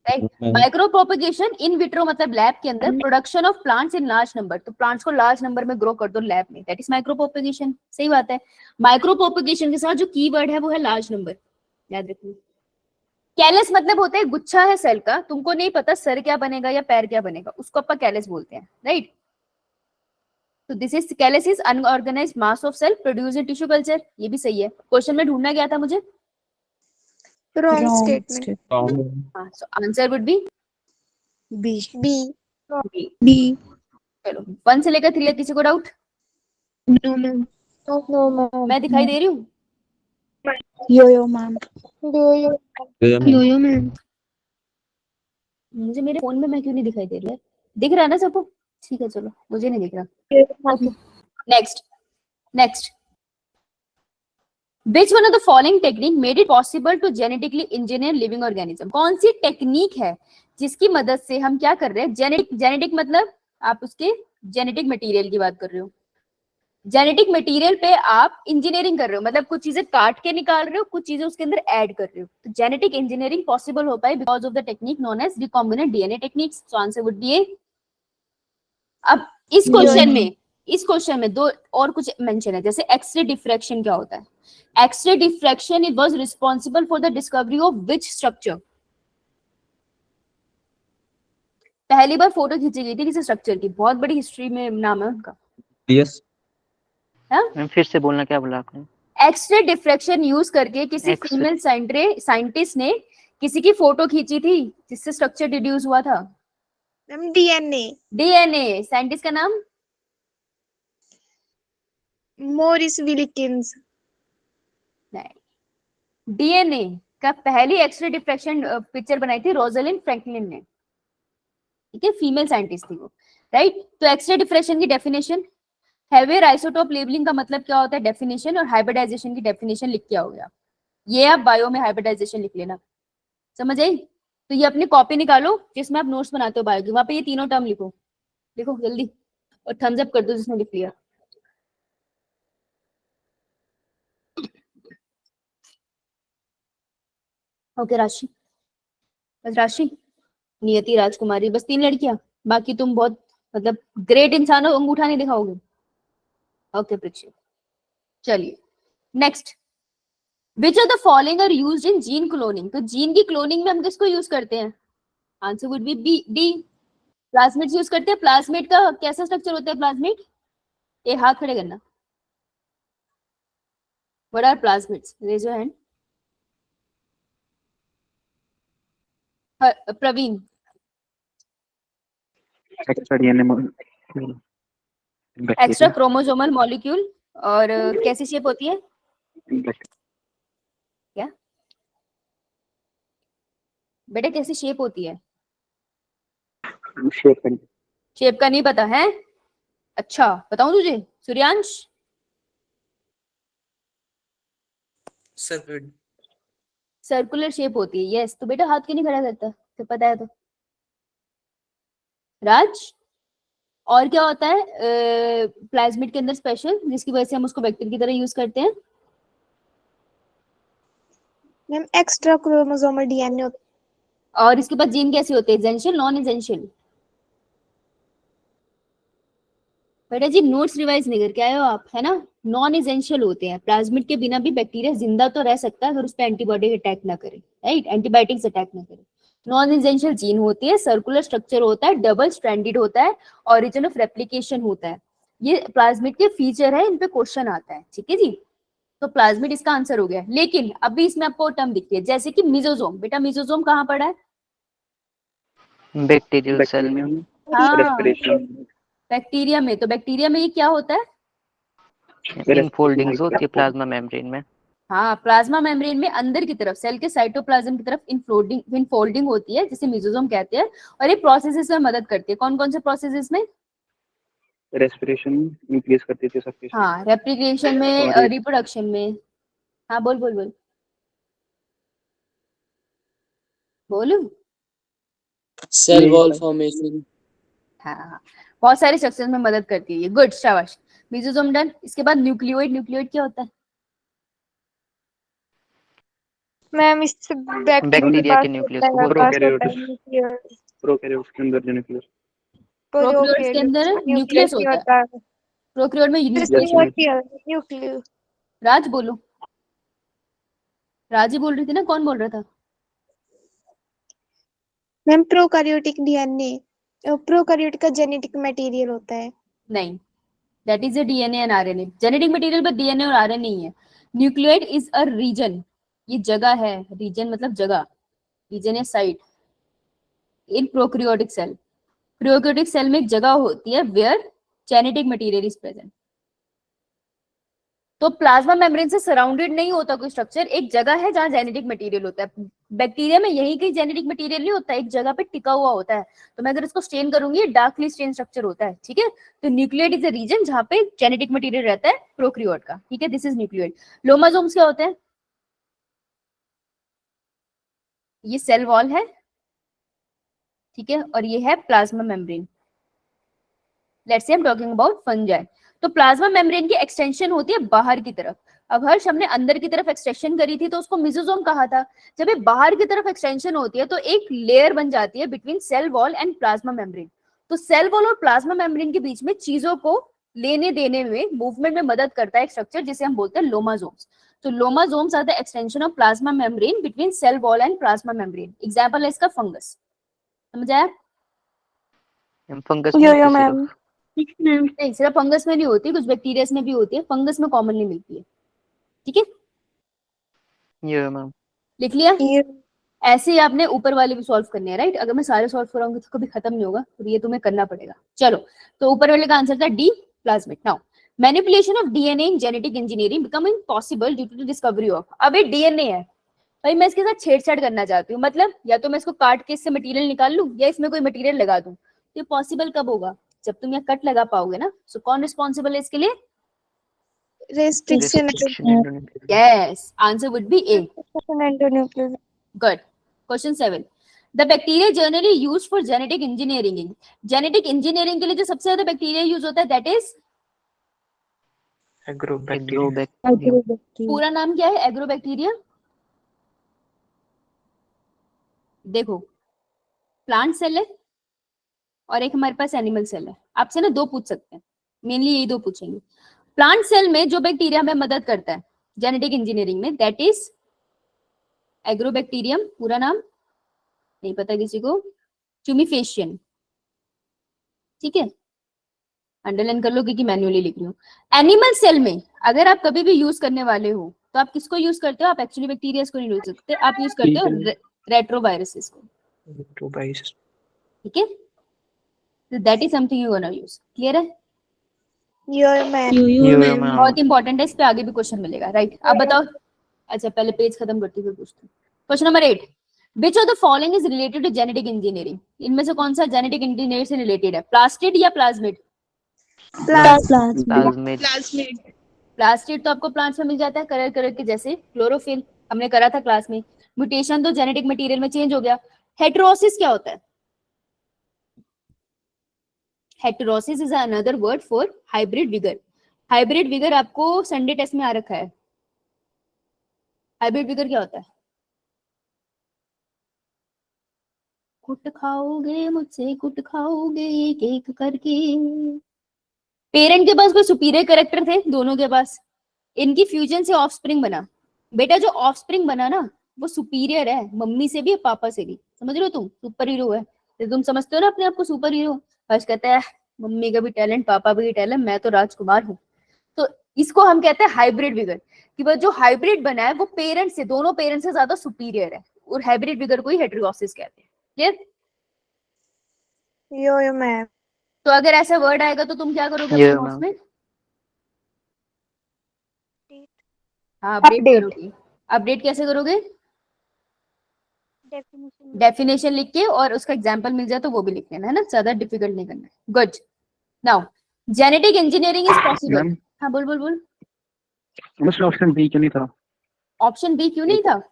right. Micro propagation in vitro मतलब लैब के अंदर, production of plants in large number, तो प्लांट्स को लार्ज नंबर में ग्रो कर दो लैब में, दैट इज माइक्रो प्रोपगेशन। सही बात है। माइक्रो प्रोपगेशन के साथ जो कीवर्ड है वो है लार्ज नंबर, याद रखना। कैलस मतलब होता है गुच्छा है सेल का, तुमको नहीं पता सर क्या बनेगा या पैर क्या बनेगा, उसको अपन कैलस बोलते हैं, राइट। तो this is callus is unorganised mass of cell produce in tissue culture, ये भी सही है। क्वेश्चन में ढूंढना क्या था मुझे? Wrong statement. हाँ, so answer would be B. B. B. चलो 1 से लेकर 3 किसी को doubt? No ma'am. No ma'am. मैं दिखाई दे रही हूँ? Yo ma'am. Yo ma'am. मुझे मेरे फोन में मैं क्यों नहीं दिखाई दे रही है? दिख रहा है ना सबको? ठीक है, चलो मुझे नहीं दिख रहा। Next Which one of the following technique made it possible to genetically engineer living organism? कौन सी टेक्निक है जिसकी मदद से हम क्या कर रहे हैं? जेनेटिक मतलब आप उसके जेनेटिक मटेरियल की बात कर रहे हो। जेनेटिक मटेरियल पे आप इंजीनियरिंग कर रहे हो, मतलब कुछ चीजें काट के निकाल रहे हो, कुछ चीजें उसके अंदर ऐड कर रहे हो। तो जेनेटिक इंजीनियरिंग पॉसिबल हो पाई because of the technique known as recombinant DNA techniques. So answer would be A. अब इस क्वेश्चन में दो और कुछ मेंशन है, जैसे एक्सरे डिफ्रैक्शन क्या होता है? X ray diffraction it was responsible for the discovery of which structure? पहली बार फोटो खींची गई थी किसी स्ट्रक्चर की, बहुत बड़ी हिस्ट्री में नाम है उनका। यस हाँ, मैम फिर से बोलना, क्या बोला आपने? एक्सरे डिफ्रैक्शन यूज करके किसी फीमेल साइंटिस्ट ने किसी की फोटो खींची थी जिससे स्ट्रक्चर डिड्यूस हुआ था। Ma'am DNA. साइंटिस्ट का नाम? Morris Wilkins. नहीं, डीएनए का पहली एक्सरे डिफ्रैक्शन पिक्चर बनाई थी रोजलिन फ्रैंकलिन ने, ठीक है, फीमेल साइंटिस्ट थी वो, राइट। तो एक्सरे डिफ्रैक्शन की डेफिनेशन, हैवियर आइसोटोप लेबलिंग का मतलब क्या होता है, डेफिनेशन, और हाइब्रिडाइजेशन की डेफिनेशन लिख के आओगे आप। ये आप बायो में हाइब्रिडाइजेशन लिख लेना, समझ आई। तो ये अपनी कॉपी निकालो जिसमें आप नोट्स बनाते हो बायो की, वहां पे ये तीनों टर्म लिखो, लिखो जल्दी, और थम्स अप कर दो जिसने लिख लिया। ओके राशि, बस राशि, नियति, राजकुमारी, बस 3 लड़कियां, बाकी तुम बहुत मतलब ग्रेट इंसान हो, अंगूठा नहीं दिखाओगे। ओके पृथ्वी, चलिए next. Which of the following are used in gene cloning. तो जीन की क्लोनिंग में हम किसको यूज करते हैं, answer would be B D, plasmids use करते हैं। प्लाज्मिड का कैसा स्ट्रक्चर होता है, प्लाज्मिड, ये हाथ खड़े करना, what are plasmids, raise your hand. Praveen, extra DNA extra chromosomal molecule, और कैसी शेप होती है, क्या बेटा कैसी शेप होती है, शेप का नहीं पता है, अच्छा बताऊं तुझे सूर्यांश, सर्कुलर। सर्कुलर शेप होती है, यस। तो बेटा हाथ क्यों नहीं खड़ा करता, तो पता है तो। राज, और क्या होता है प्लाज्मिड के अंदर स्पेशल, जिसकी वजह से हम उसको वेक्टर की तरह यूज करते हैं। मैम एक्स्ट्रा क्रोमोसोमल डीएनए होता और इसके बाद जीन कैसे होते हैं, एसेंशियल, नॉन एसेंशियल। बेटा जी नोट्स रिवाइज नहीं करके आए हो आप, है ना। नॉन एसेंशियल होते हैं, प्लाज्मिड के बिना भी बैक्टीरिया जिंदा तो रह सकता है अगर उस पर एंटीबॉडी अटैक ना करे, राइट, एंटीबायोटिक्स अटैक ना करे। नॉन एसेंशियल जीन होती है, सर्कुलर स्ट्रक्चर होता है, डबल स्ट्रैंडेड होता है, ऑरिजिन ऑफ रेप्लिकेशन होता है। ये प्लाज्मिड के फीचर है, इन पे क्वेश्चन आता है, ठीक है जी। तो प्लाज्मिड इसका आंसर हो गया। लेकिन अभी इसमें आपको टर्म दिखती है, जैसे कि मिजोजोम। बेटा मिजोजोम कहाँ पड़ा है, बैक्टीरियल सेल में, हाँ रेस्पिरेशन, बैक्टीरिया में। तो बैक्टीरिया में ये क्या होता है, इनफोल्डिंग्स होती है प्लाज्मा मेम्ब्रेन में। हाँ प्लाज्मा मेम्ब्रेन में अंदर की तरफ सेल के साइटोप्लाज्म की तरफ इनफोल्डिंग होती है, जिसे मिजोजोम कहते हैं। और ये प्रोसेसेस में मदद करती है, कौन कौन से प्रोसेसेस में, रेस्पिरेशन इंक्रीज करती थी सबके साथ। हाँ रेप्लिकेशन में, और रिप्रोडक्शन में। हाँ बोल बोल बोल बोलू, सेल वॉल फॉर्मेशन। हाँ बहुत सारे स्ट्रक्चर्स में मदद करती है ये, गुड शाबाश। मिजोजोम डन। इसके बाद न्यूक्लियोइड, न्यूक्लियोइड क्या होता है, मैम इससे बैक्टीरिया के न्यूक्लियस को प्रोकैरियोट्स के अंदर जो न्यूक्लियस, प्रोकैरियोट्स के अंदर न्यूक्लियस होता है, प्रोकैरियोट में न्यूक्लियस। राज बोलो, राज ही बोल रही थी ना, कौन बोल रहा था, मैम प्रोकैरियोटिक डीएनए, प्रोकैरियोट का जेनेटिक मटेरियल होता है। नहीं, that is a DNA and RNA, genetic material पर डीएनए और आरएनए नहीं है। न्यूक्लियोइड इज अ रीजन, ये जगह है, रीजन मतलब जगह, रीजन या site in prokaryotic cell. Prokaryotic cell में एक जगह होती है where genetic material is present. तो प्लाज्मा मेम्ब्रेन से सराउंडेड नहीं होता कोई स्ट्रक्चर, एक जगह है जहां जेनेटिक मटेरियल होता है। बैक्टीरिया में यही कहीं जेनेटिक मटेरियल नहीं होता, एक जगह पे टिका हुआ होता है। तो मैं अगर इसको स्टेन करूंगी, ये डार्कली स्टेन स्ट्रक्चर होता है, ठीक है। तो न्यूक्लियोइड इज अ रीजन जहां पे जेनेटिक मटेरियल रहता है प्रोकैरियोट का, ठीक है, दिस इज न्यूक्लियोइड। लोमासोम्स क्या होते हैं, ये सेल वॉल है, ठीक है, और ये है plasma membrane. Let's say I am talking about fungi. तो प्लाज्मा मेम्ब्रेन की एक्सटेंशन होती है बाहर की तरफ। अब हर्ष हमने अंदर की तरफ एक्सटेंशन करी थी तो उसको मिजोसोम कहा था। जब ये बाहर की तरफ एक्सटेंशन होती है तो एक लेयर बन जाती है between cell wall and plasma membrane. तो सेल वॉल और प्लाज्मा मेम्ब्रेन के बीच में चीजों को लेने देने में, मूवमेंट में मदद करता है एक स्ट्रक्चर जिसे हम बोलते हैं लोमासोम्स। तो lomasomes are the extension of plasma membrane between cell wall and plasma membrane. Example है इसका फंगस, समझ आया? फंगस यो मैम, नहीं सिर्फ फंगस में नहीं होती, कुछ बैक्टीरिया में भी होती है, फंगस में कॉमनली मिलती है, ठीक है। ये मैम लिख लिया? ऐसे ही आपने ऊपर वाले भी सॉल्व करने हैं, राइट। अगर मैं सारे सॉल्व कराऊंगी तो कभी खत्म नहीं होगा, तो ये तुम्हें करना पड़ेगा। चलो, तो ऊपर वाले का आंसर था D, plasmid. Now manipulation of DNA in genetic engineering becoming possible due to the discovery of. अब ये डीएनए है भाई, मैं इसके साथ छेड़छाड़ करना चाहती हूँ, मतलब या तो मैं इसको काट के इससे मटेरियल निकाल लूं या इसमें कोई मटेरियल लगा दूं। ये पॉसिबल कब होगा? जब तुम यहाँ कट लगा पाओगे ना, सो कौन रिस्पॉन्सिबल है इसके लिए? Restriction yes, answer would be A. endonuclease. Good. Question 7. The bacteria generally used for genetic engineering. Genetic engineering के लिए जो सबसे ज्यादा बैक्टीरिया यूज होता है that is, Agrobacterium. पूरा नाम क्या है एग्रोबैक्टीरिया? देखो, प्लांट सेल है और एक हमारे पास एनिमल सेल है. आपसे ना दो पूछ सकते हैं, मेनली यही दो पूछेंगे. प्लांट सेल में जो बैक्टीरिया हमें मदद करता है जेनेटिक इंजीनियरिंग में दैट इज एग्रोबैक्टीरियम. पूरा नाम नहीं पता किसी को? ट्यूमिफेशियन. ठीक है, अंडरलाइन कर लो क्योंकि मैन्युअली लिख रही हूँ. एनिमल सेल में अगर आप कभी भी यूज करने वाले हो तो आप किसको यूज करते हो? आप एक्चुअली बैक्टीरिया को नहीं यूज करते, आप यूज करते हो रेट्रोवायरसेस को. ठीक है, तो that is something you gonna use. Clear है? बहुत इंपॉर्टेंट है, इस पे आगे भी क्वेश्चन मिलेगा. राइट, आप बताओ. अच्छा, पहले पेज खत्म करती हुए पूछती हूँ. Question number 8. Which of the following is related to genetic engineering? इनमें से कौन सा जेनेटिक इंजीनियरिंग से रिलेटेड है? प्लास्टिड या प्लाज्मिड? प्लाज्मिड. प्लास्टिड तो आपको प्लांट्स में मिल जाता है कलर कलर के, जैसे क्लोरोफिल हमने करा था क्लास में. म्यूटेशन तो जेनेटिक मटेरियल में चेंज हो गया. हेटेरोसिस क्या होता है? Heterosis is another word for hybrid vigour. Hybrid vigour आपको संडे टेस्ट में आ रखा है. हाइब्रिड विगर क्या होता है? कुट खाओगे मुझसे, कुट खाओगे एक एक करके. पेरेंट के पास कोई सुपीरियर कैरेक्टर थे दोनों के पास, इनकी फ्यूजन से ऑफस्प्रिंग बना. बेटा जो ऑफस्प्रिंग बना ना वो सुपीरियर है मम्मी से भी पापा से भी. समझ रहे हो? तुम सुपर हीरो है, तो तुम समझते हो ना अपने आप को सुपर हीरो. हर्ष कहता है मम्मी का भी टैलेंट पापा भी टैलेंट, मैं तो राजकुमार हूँ. तो इसको हम कहते हैं हाइब्रिड विगर, कि वो जो हाइब्रिड बना है वो पेरेंट से, दोनों पेरेंट से ज्यादा सुपीरियर है, और हाइब्रिड विगर को ही हेटेरोसिस कहते हैं. क्लियर? मैम. तो अगर ऐसा वर्ड आएगा तो तुम क्या करोगे अपने नोट्स में? हाँ, अपडेट करोगे. अपडेट कैसे करोगे? डेफिनेशन लिख के, और उसका एग्जांपल मिल जाए तो वो भी लिख लेना है ना, ज्यादा डिफिकल्ट नहीं करना है. Good. Now genetic engineering is possible. हाँ बोल बोल बोल. बस ऑप्शन बी क्यों नहीं था? ऑप्शन बी क्यों नहीं था?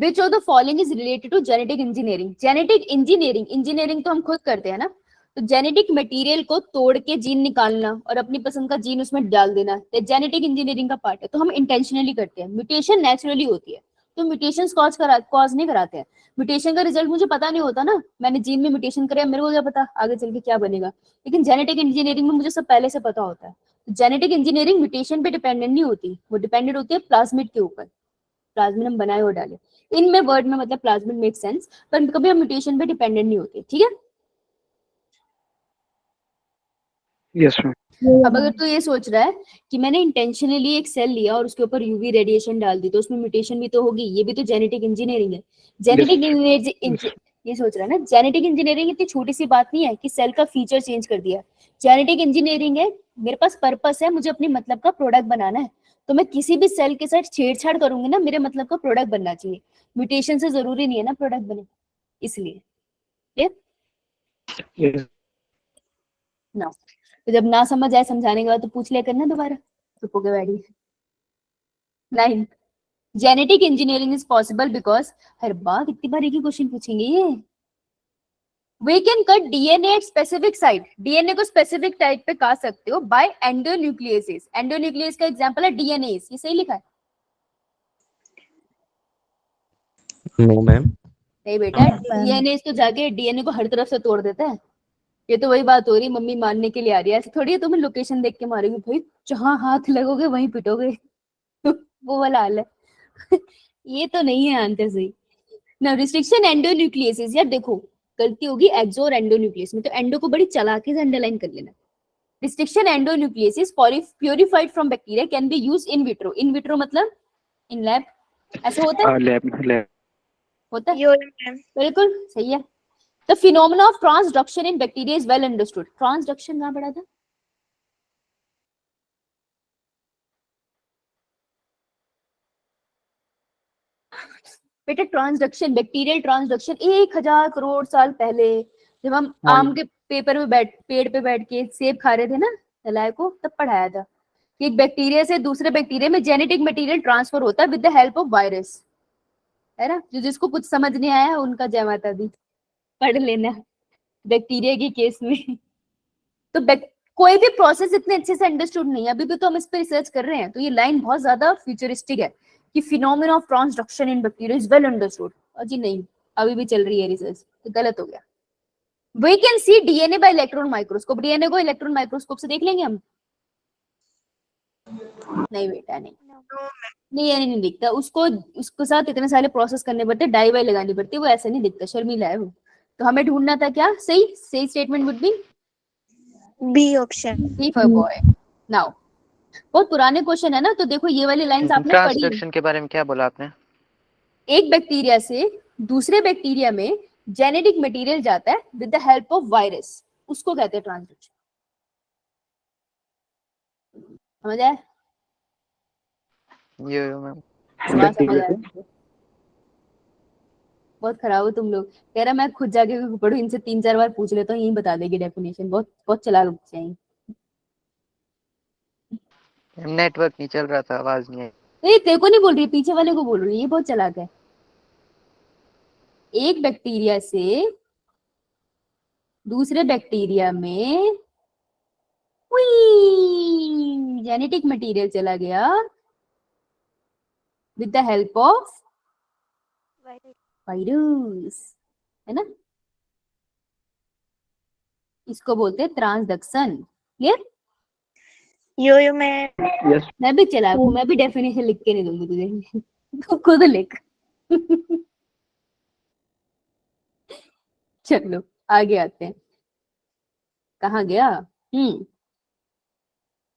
Which of the following is related to genetic engineering? Genetic engineering, engineering तो हम खुद करते हैं ना, तो जेनेटिक मटेरियल को तोड़ के जीन निकालना और अपनी पसंद का जीन उसमें डाल देना तो जेनेटिक इंजीनियरिंग का पार्ट है. तो हम इंटेंशनली करते हैं. म्यूटेशन नेचुरली होती है, तो म्यूटेशन कॉज नहीं कराते हैं. म्यूटेशन का रिजल्ट मुझे पता नहीं होता ना, मैंने जीन में म्यूटेशन कराया, मेरे को क्या पता आगे चल के क्या बनेगा. लेकिन जेनेटिक इंजीनियरिंग में मुझे सब पहले से पता होता है. जेनेटिक इंजीनियरिंग म्यूटेशन पे डिपेंडेंट नहीं होती, वो डिपेंडेंट होती है प्लाज्मिड के ऊपर. प्लाज्मिड हम बनाए और डाले, इनमें वर्ड में मतलब प्लाज्मिड मेक सेंस, पर कभी हम म्यूटेशन पे डिपेंडेंट नहीं होते. ठीक है? Yes ma'am. अब अगर तू ये सोच रहा है कि मैंने इंटेंशनली एक सेल लिया और उसके ऊपर यूवी रेडिएशन डाल दी तो उसमें म्यूटेशन भी तो होगी, ये भी तो जेनेटिक इंजीनियरिंग है. जेनेटिक ये सोच रहा है ना, जेनेटिक इंजीनियरिंग इतनी छोटी सी बात नहीं है कि सेल का फीचर चेंज कर दिया. जेनेटिक इंजीनियरिंग है मेरे पास पर्पस है, मुझे अपने मतलब का प्रोडक्ट बनाना है, तो मैं किसी भी सेल के साथ छेड़छाड़ करूंगी ना, मेरे मतलब का प्रोडक्ट बनना चाहिए. म्यूटेशन से जरूरी नहीं है ना प्रोडक्ट बने, इसलिए. ना तो जब ना समझ आए समझाने के बाद तो पूछ लिया करना दोबारा, चुप हो के बैठी. 9. Genetic engineering is possible because, हर बार इतनी बारीकी क्वेश्चन पूछेंगे ये. We can cut DNA at specific site. DNA को स्पेसिफिक टाइप पे काट सकते हो by endonucleases. Endonuclease का एग्जांपल है DNAs. ये सही लिखा है? No, ma'am. नहीं बेटा, DNA तो जाके DNA को हर तरफ से तोड़ देता है. ये तो वही बात हो रही, मम्मी मारने के लिए आ रही है. ऐसे थोड़ी है तुम्हें लोकेशन देख के मारेगी भाई, जहां हाथ लगोगे वहीं पिटोगे. वो वाला हाल है. ये तो नहीं है आंसर सही. ना रिस्ट्रिक्शन एंडोन्यूक्लियस. यार देखो गलती होगी एक्सो और एंडोन्यूक्लियस में, तो एंडो को बड़ी चालाकी से अंडरलाइन कर लेना. Restriction endonuclease is purified from bacteria can be used in vitro. In vitro मतलब इन लैब. ऐसा होता है? लैब होता है. बिल्कुल सही है. The phenomena of transduction in bacteria is well understood. Transduction कहां पढ़ा था? बेटा ट्रांसडक्शन, बैक्टीरियल ट्रांसडक्शन 1000 करोड़ साल पहले जब हम आम के पेपर में पेड़ पे बैठ के सेब खा रहे थे ना तलाय को, तब पढ़ाया था कि एक बैक्टीरिया से दूसरे बैक्टीरिया में जेनेटिक मटेरियल ट्रांसफर होता है with the help of virus, है ना। जो जिसको कुछ समझ नहीं आया उनका जय माता दी पढ़ लेना बैक्टीरिया के केस में। तो कोई भी प्रोसेस इतने अच्छे से अंडरस्टूड नहीं है, अभी भी तो हम इस पे रिसर्च कर रहे हैं। तो ये लाइन बहुत ज्यादा फ्यूचरिस्टिक है कि phenomena of transduction in bacteria is well understood. जी नहीं, अभी भी चल रही है रिसर्च, तो गलत हो गया। We can see DNA by electron microscope, DNA को इलेक्ट्रॉन माइक्रोस्कोप से देख लेंगे हम? नहीं बेटा नहीं, नहीं ये नहीं दिखता उसको, उसके साथ इतने सारे प्रोसेस करने पड़ते, डाई वाई लगानी पड़ती है, वो ऐसे नहीं दिखता, शर्मीला है वो। तो हमें ढूंढना था क्या सही, सही statement would be B option. B for boy. Now बहुत पुराने क्वेश्चन है ना, तो देखो ये वाली लाइंस आपने पढ़ी। ट्रांसडक्शन के बारे में क्या बोला आपने? एक बैक्टीरिया से दूसरे बैक्टीरिया में जेनेटिक मटेरियल जाता है with the help of virus, उसको कहते हैं ट्रांसडक्शन। समझ आया? यो मैम। समझ आया? बहुत खराब हो तुम लोग। कह रहा मैं खुद जाके पढ़ू, इनसे 3-4 बार पूछ लेता हूँ, यही बता देगी डेफिनेशन। बहुत बहुत चालाक बच्चे हैं। नेटवर्क नहीं चल रहा था, आवाज नहीं आई। नहीं तेरे को नहीं बोल रही, पीछे वाले को बोल रही है, ये बहुत चालाक है। एक बैक्टीरिया से दूसरे बैक्टीरिया में जेनेटिक मटेरियल चला गया with the help of virus, है ना। इसको बोलते हैं ट्रांसडक्शन। क्लियर? यो मैं यस मैं भी चालाक हूँ, मैं भी डेफिनेशन लिख के नहीं दूंगी तुझे तू खुद लिख चलो आगे आते हैं, कहाँ गया।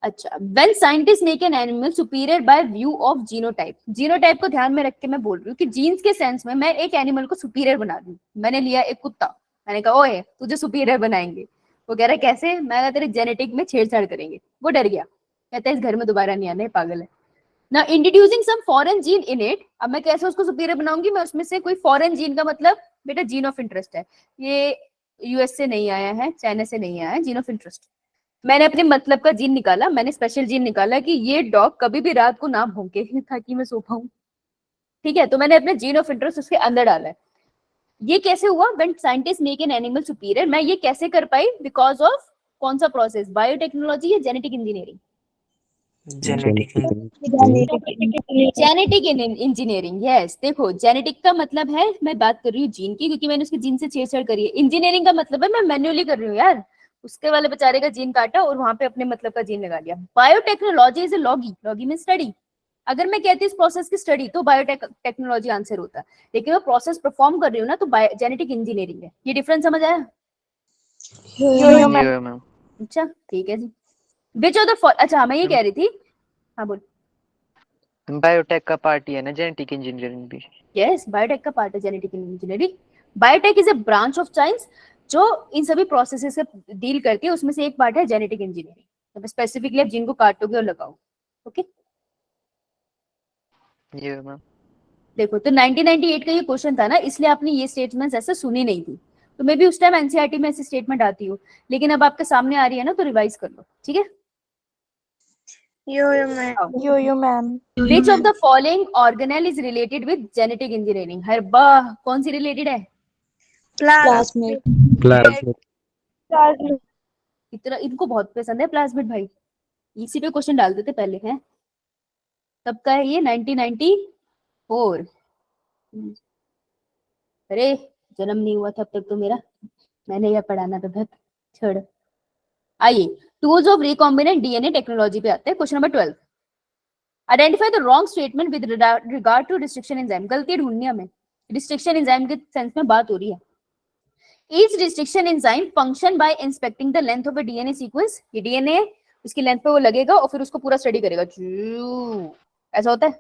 अच्छा, when scientist make an animal superior by view of genotype. Genotype को ध्यान में रख के मैं बोल रही हूँ कि जीन्स के सेंस में मैं एक एनिमल को सुपीरियर बना दूं। मैंने लिया एक कुत्ता, मैंने कहा ओए तुझे सुपीरियर बनाएंगे। वो कह रहा है कैसे? मैं कहा तेरे जेनेटिक में छेड़छाड़ करेंगे। वो डर गया, कहता है इस घर में दोबारा नहीं आना है, पागल है ना। Introducing some foreign gene in it, अब मैं कैसे उसको सुपीरियर बनाऊंगी? मैं उसमें से कोई फॉरेन जीन का मतलब बेटा जीन ऑफ इंटरेस्ट है, ये यूएस से नहीं आया है, चाइना से नहीं आया है, जीन ऑफ इंटरेस्ट। मैंने अपने मतलब का जीन निकाला, मैंने स्पेशल जीन निकाला कि ये डॉग कभी भी रात को ना भौंके ताकि मैं सो पाऊं। ठीक है, तो मैंने अपने जीन ऑफ इंटरेस्ट उसके अंदर डाला है। ये कैसे हुआ? When scientist make an animal superior, मैं ये कैसे कर पाई? बिकॉज ऑफ कौन सा प्रोसेस? बायोटेक्नोलॉजी या genetic engineering? Genetic engineering. Yes, देखो जेनेटिक का मतलब है, मैं बात कर रही हूँ जीन की, क्योंकि मैंने उसके जीन से छेड़छाड़ करी है। इंजीनियरिंग का मतलब है मैं मैन्युअली कर रही हूँ यार, उसके वाले बेचारे का जीन काटा और वहां पे अपने मतलब का जीन लगा लिया। बायोटेक्नोलॉजी इज ए लॉगी, लॉगी में स्टडी। अगर मैं कहती हूँ इस प्रोसेस की स्टडी तो बायोटेक्नोलॉजी आंसर होता, लेकिन मैं प्रोसेस परफॉर्म कर रही हूँ ना, तो जेनेटिक इंजीनियरिंग है। ये डिफरेंस समझ आया? यो मैम। अच्छा ठीक है जी। विच ऑफ द, अच्छा मैं ये कह रही थी, हाँ बोल। बायोटेक का पार्ट ही है ना जेनेटिक इंजीनियरिंग भी? यस, बायोटेक का पार्ट है genetic engineering. Biotech is a branch of science जो इन सभी प्रोसेसेस से डील करती है, उसमें से एक पार्ट है जेनेटिक इंजीनियरिंग। तो स्पेसिफिकली आप जीन को काटोगे और लगाओ। ओके यो मैम। देखो, तो 1998 का ये क्वेश्चन था ना, इसलिए आपने ये स्टेटमेंट्स ऐसे सुनी नहीं थी। तो मे भी उस टाइम एनसीईआरटी में ऐसी स्टेटमेंट आती हो, लेकिन अब आपके सामने आ रही है ना, तो रिवाइज कर लो। ठीक है? यो ma'am. Which of the following organelle is related with genetic engineering? हर बाह कौन सी रिलेटेड है? प्लाज्मिड। इतना इनको बहुत पसंद है प्लाज्मिड भाई, इसी पे क्वेश्चन डाल देते पहले हैं। तब का है ये 1994। अरे जन्म नहीं हुआ था अब तक तो मेरा, मैंने यह पढ़ाना था। छोड़, आइए tools of recombinant DNA technology पे आते हैं। Question number 12, identify the wrong statement with regard to restriction enzyme. गलती ढूंढनी है हमें, रिस्ट्रिक्शन एंजाइम के सेंस में बात हो रही है। Each restriction enzyme function by inspecting the length of a DNA sequence। ये DNA उसकी लेंथ पे वो लगेगा और फिर उसको पूरा स्टडी करेगा। ऐसा होता है?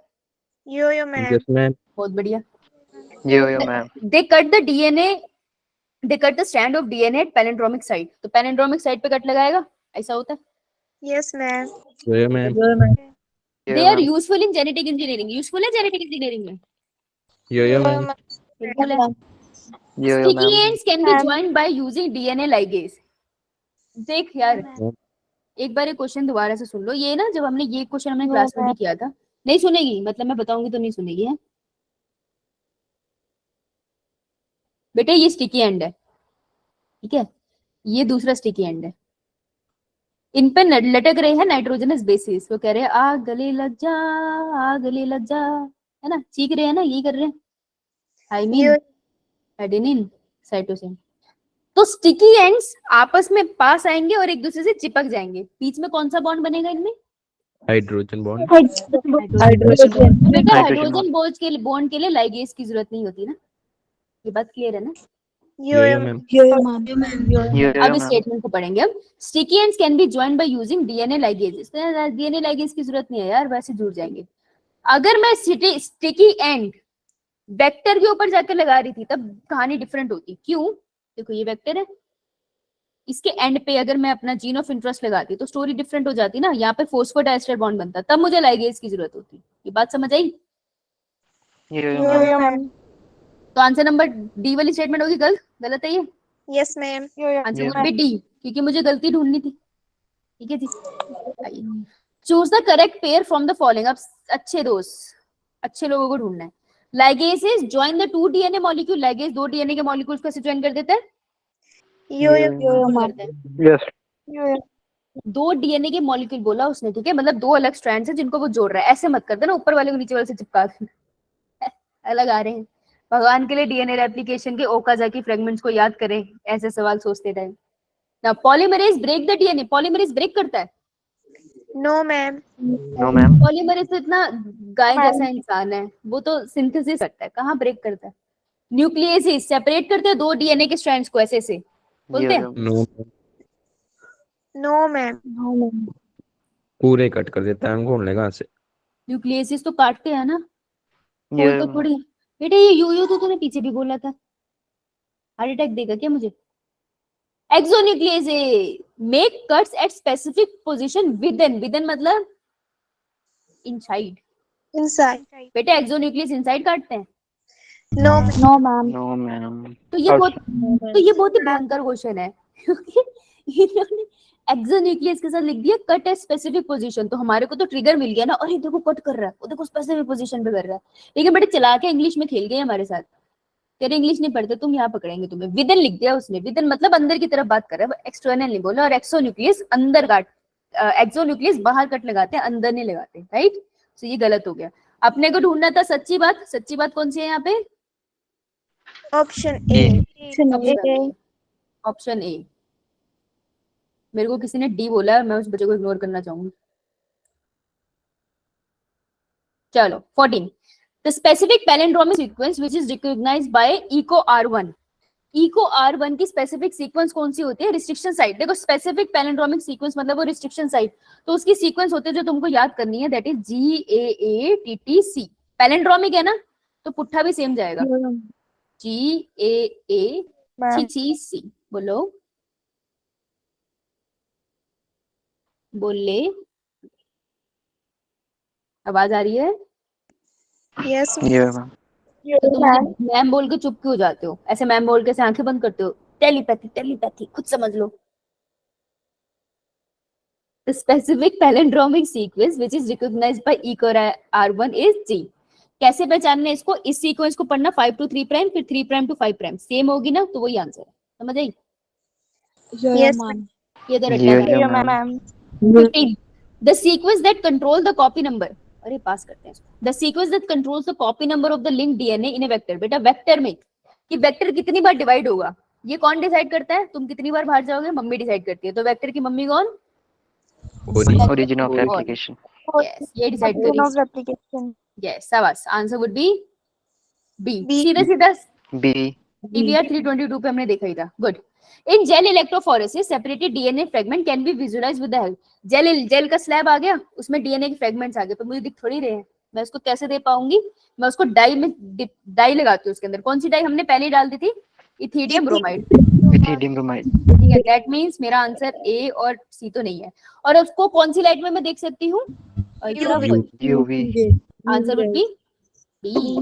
यो मैम। Yes ma'am. बहुत बढ़िया। यो ma'am. They cut the DNA, they cut the strand of DNA at palindromic site। तो palindromic site पे कट लगाएगा, ऐसा होता है? Yes ma'am. Yo ma'am. They are useful in genetic engineering। Useful है genetic engineering में? यो मैम। बिल्कुल है। यो Sticky ma'am. ends can be joined by using DNA ligase। देख यार, एक बार ये क्वेश्चन दोबारा से सुन लो। ये ना जब हमने ये क्वेश्चन हमने क्लास में भी किया था, नहीं सुनेगी, मतलब मैं बताऊंगी तो नहीं सुनेगी है बेटे। ये स्टिकी एंड है, ठीक है, ये दूसरा स्टिकी एंड है। इन पे लटक रहे हैं नाइट्रोजनस बेसिस। वो कह रहे हैं आ गले लग जा, आ गले लग जा, है ना, चीख रहे हैं ना, यही कर रहे हैं। I mean adenine cytosine. तो स्टिकी एंड्स आपस में पास आएंगे और एक दूसरे से चिपक जाएंगे। बीच में कौन सा बॉन्ड बनेगा इनमें? Hydrogen bond. बेटा हाइड्रोजन हाइड्रोजन बॉन्ड के लिए लाइगेज की जरूरत नहीं होती ना, ये बात क्लियर है ना? मैम। अब इस स्टेटमेंट को पढ़ेंगे। अब sticky ends can be joined by using DNA ligase. DNA ligase की जरूरत नहीं है यार, वैसे जुड़ जाएंगे। अगर मैं स्टिकी एंड वेक्टर के ऊपर जाकर लगा रही थी तब कहानी डिफरेंट होती। क्यों? देखो ये वेक्टर है, इसके एंड पे अगर मैं अपना जीन ऑफ इंटरेस्ट लगाती तो स्टोरी डिफरेंट हो जाती ना। यहाँ पे फोस्फोडाइस्टर बॉन्ड बनता, तब मुझे लाइगेज की जरूरत होती। ये बात समझ आई? तो आंसर नंबर डी वाली स्टेटमेंट होगी गलत है ये? Yes ma'am. Answer would be D, क्योंकि मुझे गलती ढूंढनी थी। ठीक है जी। Choose the correct pair from the following. अब अच्छे दोस्त, अच्छे लोगों को ढूंढना है। Ligases join the 2 DNA molecule. Ligase 2 DNA के मॉलिक्यूल्स को ज्वाइन कर देते हैं। यस 2 डीएनए के मॉलिक्यूल बोला उसने, ठीक है, मतलब 2 अलग स्ट्रैंड्स हैं जिनको वो जोड़ रहा है। ऐसे मत कर देना ऊपर वाले को नीचे वाले से चिपका देना। अलग आ रहे हैं। भगवान के लिए डीएनए रेप्लिकेशन के ओकाजाकी फ्रेगमेंट्स को याद करें ऐसे सवाल सोचते टाइम। ना polymerase break the DNA. Polymerase break करता है? No ma'am. पॉलीमरेज तो इतना गाय जैसा इंसान है, वो तो सिंथेसिस करता है, कहाँ ब्रेक करता है। न्यूक्लियेसिस सेपरेट करते हैं 2 डीएनए के स्ट्रैंड्स को, ऐसे से बोलते हैं। No ma'am. पूरे कट कर देता है, घूमने कहाँ से। न्यूक्लियेसिस तो काटते हैं ना, खोल तो थोड़ी। बेटे ये यूयू तो तूने पीछे भी बोला था, हार्ट अटैक देगा क्या मुझे? Exonucleases make cuts at specific position within. Within मतलब इनसाइड। इनसाइड। बेटे एक्सोन्यूक्लियस इनसाइड काटते हैं? No ma'am. नो मैम तो ये बहुत ही भयंकर क्वेश्चन है, क्योंकि इन्होंने एक्सोन्यूक्लियस के साथ लिख दिया कट एट स्पेसिफिक पोजीशन। तो हमारे को तो ट्रिगर मिल गया ना, अरे देखो कट कर रहा है, वो देखो स्पेसिफिक पोजीशन पे कर रहा है। लेकिन बेटे चला के इंग्लिश में खेल गए हमारे साथ। तेरे इंग्लिश नहीं पढ़ते तुम, यहाँ पकड़ेंगे तुम्हें। विदिन लिख दिया उसने। विदिन मतलब अंदर की तरफ बात कर रहा है, एक्सटर्नल नहीं बोला। और एक्सोन्यूक्लियस अंदर काट, एक्सोन्यूक्लियस बाहर कट लगाते हैं, अंदर नहीं लगाते, राइट? तो ये गलत हो गया। अपने को ढूंढना था सच्ची बात। सच्ची बात कौन सी है यहाँ पे? Option A. Option A. मेरे को किसी ने डी बोला है, मैं उस बच्चे को इग्नोर करना चाहूंगी। चलो 14। The specific palindromic sequence which is recognized by ECO R1। ECO R1 की स्पेसिफिक सीक्वेंस कौन सी होती है? Restriction site. देखो स्पेसिफिक पैलिंड्रोमिक सीक्वेंस मतलब वो रिस्ट्रिक्शन साइट, तो उसकी सीक्वेंस होती है जो तुमको याद करनी है, दैट इज GAATTC। पैलिंड्रोमिक है ना, तो पुट्ठा भी सेम जाएगा, GAATTC। बोलो बोले, आवाज आ रही है? यस तो तुम मैम बोल के चुप क्यों हो जाते हो? ऐसे मैम बोल के आंखें बंद करते हो? टेलीपैथी खुद समझ लो। The specific palindromic sequence which is recognized by ECO R1 is G। कैसे पहचानना है इसको? इस सीक्वेंस को पढ़ना 5 to 3 प्राइम, फिर 3 प्राइम to 5 प्राइम, सेम होगी ना, तो वही आंसर है। समझ आई? Yes ma'am. ये तो रट्टा ma'am. 15। The sequence that control the copy number। अरे पास करते हैं इसको। The sequence that controls the copy number of the linked DNA in a vector। बेटा वेक्टर में कि वेक्टर कितनी बार डिवाइड होगा, ये कौन डिसाइड करता है? तुम कितनी बार बाहर जाओगे, मम्मी डिसाइड करती है। तो वेक्टर की मम्मी कौन? Origin of replication. यस, ये डिसाइड करेगी। यस, शाबाश। Answer would be B. सीधा सीधा बी। DBR 322 पे हमने देखा ही था। Good. In gel electrophoresis separated DNA fragment can be visualised with the help. Gel का स्लैब आ गया, उसमें डीएनए के फ्रेगमेंट्स आ गए, तो मुझे दिख थोड़ी रहे हैं, मैं उसको कैसे दे पाऊंगी? मैं उसको डाई लगाती हूँ उसके अंदर। कौन सी डाई हमने पहले डाल दी थी? Ethidium bromide. Ethidium bromide. ठीक है, दैट मींस मेरा आंसर ए और सी तो नहीं है। और उसको कौन सी लाइट में मैं देख सकती हूँ? UV. Answer would be B.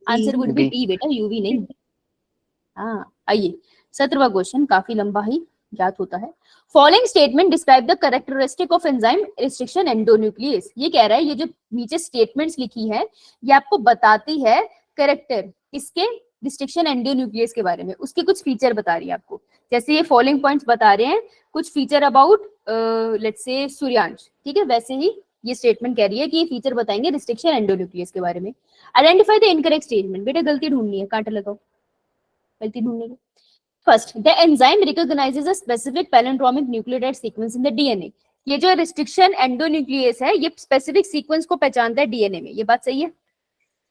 Answer would be B बेटा, यूवी नहीं। हाँ, आइए 17वां क्वेश्चन, काफी लंबा ही ज्ञात होता है। Following statement describe the characteristic of enzyme restriction endonuclease. ये कह रहा है ये जो नीचे स्टेटमेंट्स लिखी है ये आपको बताती है कैरेक्टर इसके रिस्ट्रिक्शन एंडोन्यूक्लियस के बारे में, उसके कुछ फीचर बता रही है आपको। जैसे ये फॉलोइंग पॉइंट्स बता रहे हैं कुछ feature about let's say Suryansh, ठीक है, वैसे ही ये स्टेटमेंट कह रही है कि ये फीचर बताएंगे रिस्ट्रिक्शन एंडोन्यूक्लियस के बारे में। Identify the incorrect statement. बेटा गलती ढूंढनी है, कांटा लगाओ, गलती ढूंढनी है। First, the enzyme recognises a specific palindromic nucleotide sequence in the DNA. ये जो रिस्ट्रिक्शन एंडोन्यूक्लियस है ये स्पेसिफिक सीक्वेंस को पहचानता है डीएनए में, ये बात सही है?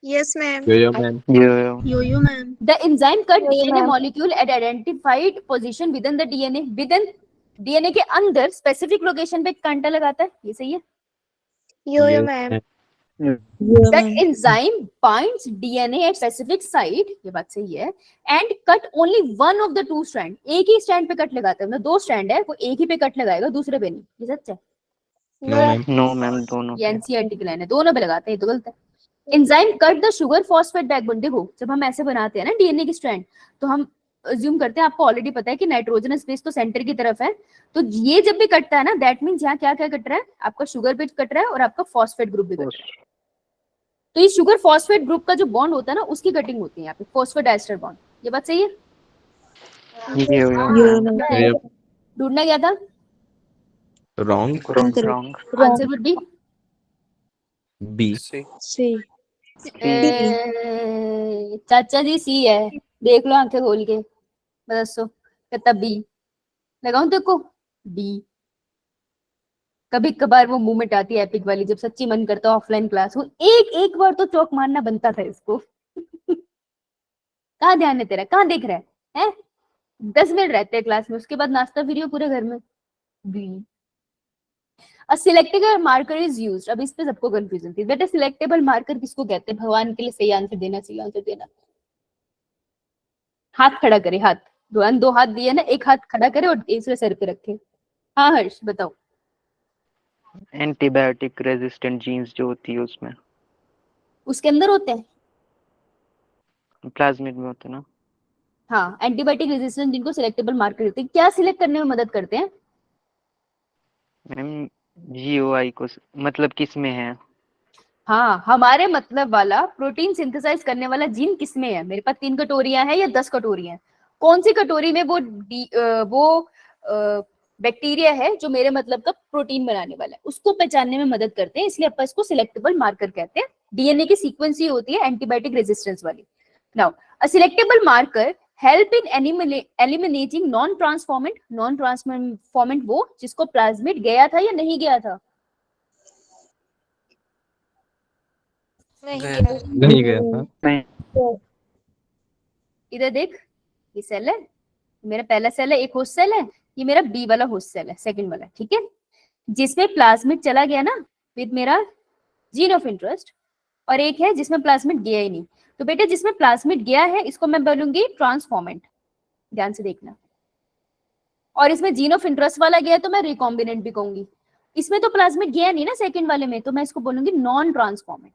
Yes ma'am. Yo ma'am. Yo ma'am. The enzyme cut Yes, DNA ma'am. molecule at identified position within the DNA. Within DNA के अंदर स्पेसिफिक लोकेशन पे कांटा लगाता है, ये सही है? यो ma'am. That enzyme binds DNA at specific site, ये बात सही है, and cut only one of the two strand. एक ही स्ट्रैंड पे कट लगाता है, मतलब दो स्ट्रैंड है वो एक ही पे कट लगाएगा दूसरे पे नहीं, ये सच है? No ma'am. नो मैम, दोनों ये एनसीईआरटी की लाइन है, दोनों पे लगाते हैं, ये तो गलत है। Enzyme cut the sugar phosphate backbone. देखो जब हम ऐसे बनाते हैं ना डीएनए की स्ट्रैंड तो हम अज्यूम करते हैं, आपको ऑलरेडी पता है कि नाइट्रोजनस बेस तो सेंटर की तरफ है, तो ये जब भी कटता है ना दैट मींस यहाँ क्या क्या कट रहा है, आपका शुगर बेस कट रहा है और आपका फॉस्फेट ग्रुप भी कट रहा है। तो ये शुगर फॉस्फेट ग्रुप का जो बॉन्ड होता है ना उसकी कटिंग होती है यहाँ पे, फॉस्फोडाइस्टर बॉन्ड, ये बात सही है? ढूंढना क्या था? Wrong. Wrong. Answer would be B. C. चाचा जी सी है, देख लो आंखें खोल के, बदसो कहता बी, लगाऊं तेरे को बी। कभी कभार वो मूवमेंट आती है एपिक वाली जब सच्ची मन करता है ऑफलाइन क्लास हो, एक बार तो चौक मारना बनता था इसको। कहाँ ध्यान है तेरा, कहाँ देख रहा है? 10 मिनट रहते हैं क्लास में, उसके बाद नाश्ता फ्री हो पूरे घर में। B. A selectable marker is used. अब इस पे सबको कंफ्यूजन थी, बेटा सिलेक्टेबल मार्कर किसको कहते हैं? भगवान के लिए सही आंसर देना, सही आंसर देना। हाथ खड़ा करे, हाथ दो हाथ दिए ना, एक हाथ खड़ा करे और दूसरे सर पे रखे। हाँ हर्ष बताओ। एंटीबायोटिक रेजिस्टेंट जीन्स जो होती है उसमें, उसके अंदर होते हैं, प्लाज्मिड में होते हैं ना। हाँ एंटीबायोटिक रेजिस्टेंस जिनको सिलेक्टेबल मार्कर होते हैं, क्या सिलेक्ट करने में मदद करते हैं? मैम जीओआई को मतलब किस में है? हाँ हमारे मतलब वाला प्रोटीन सिंथेसाइज करने वाला जीन किसमें है? मेरे पास 3 कटोरियां हैं या 10 कटोरियां हैं, कौन सी कटोरी में वो बैक्टीरिया है जो मेरे मतलब का प्रोटीन बनाने वाला है, उसको पहचानने में मदद करते हैं, इसलिए अपन इसको सिलेक्टेबल मार्कर कहते हैं। डीएनए की सीक्वेंस ही होती है एंटीबायोटिक रेजिस्टेंस वाली। Now a selectable marker help in eliminating non transformant वो जिसको प्लाज्मिड गया था या नहीं गया था? नहीं गया था। इधर देख, ये सेल है, मेरा पहला सेल है, एक होस्ट सेल है, ये मेरा बी वाला होस्ट सेल है, सेकंड वाला, ठीक है, जिसमें प्लाज्मिड चला गया ना विद मेरा जीन ऑफ इंटरेस्ट, और एक है जिसमें प्लाज्मिड गया ही नहीं। तो बेटा जिसमें प्लाज्मिड गया है इसको मैं बोलूंगी ट्रांसफॉर्मेंट, ध्यान से देखना, और इसमें जीन ऑफ इंटरेस्ट वाला गया तो मैं रिकॉम्बिनेंट भी कहूंगी। इसमें तो प्लाज्मिड गया नहीं ना सेकंड वाले में, तो मैं इसको बोलूंगी नॉन ट्रांसफॉर्मेंट।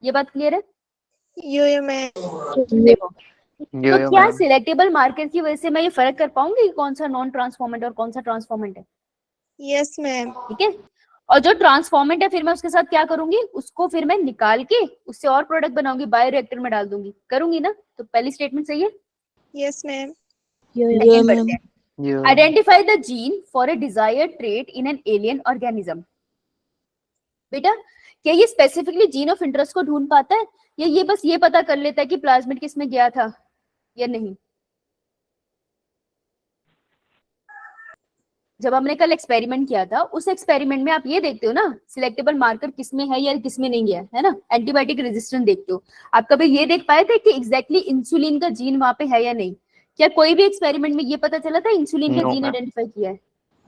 ये बात क्लियर है? यो मैम। देखो तो क्या सिलेक्टेबल मार्कर की वजह से मैं ये फर्क कर पाऊंगी कि कौन सा नॉन ट्रांसफॉर्मेंट और कौन सा ट्रांसफॉर्मेंट है? Yes ma'am. ठीक है, और जो ट्रांसफॉर्मेंट है फिर मैं उसके साथ क्या करूंगी, उसको फिर मैं निकाल के उससे और प्रोडक्ट बनाऊंगी, बायोरिएक्टर में डाल दूंगी, करूंगी ना? तो पहली स्टेटमेंट सही है। Yes ma'am. Identify the gene for a desired trait in an alien organism. बेटा क्या ये स्पेसिफिकली जीन ऑफ इंटरेस्ट को ढूंढ पाता है या ये बस ये पता कर लेता है कि प्लाज्मिड किस में गया था या नहीं? जब हमने कल एक्सपेरिमेंट किया था उस एक्सपेरिमेंट में आप ये देखते हो ना सिलेक्टेबल मार्कर किसमें है या किसमें नहीं गया है ना, एंटीबायोटिक रेजिस्टेंस देखते हो। आप कभी ये देख पाए थे कि एग्जैक्टली इंसुलिन का जीन वहां पे है या नहीं? क्या कोई भी एक्सपेरिमेंट में ये पता चला था इंसुलिन का जीन आइडेंटिफाई किया है?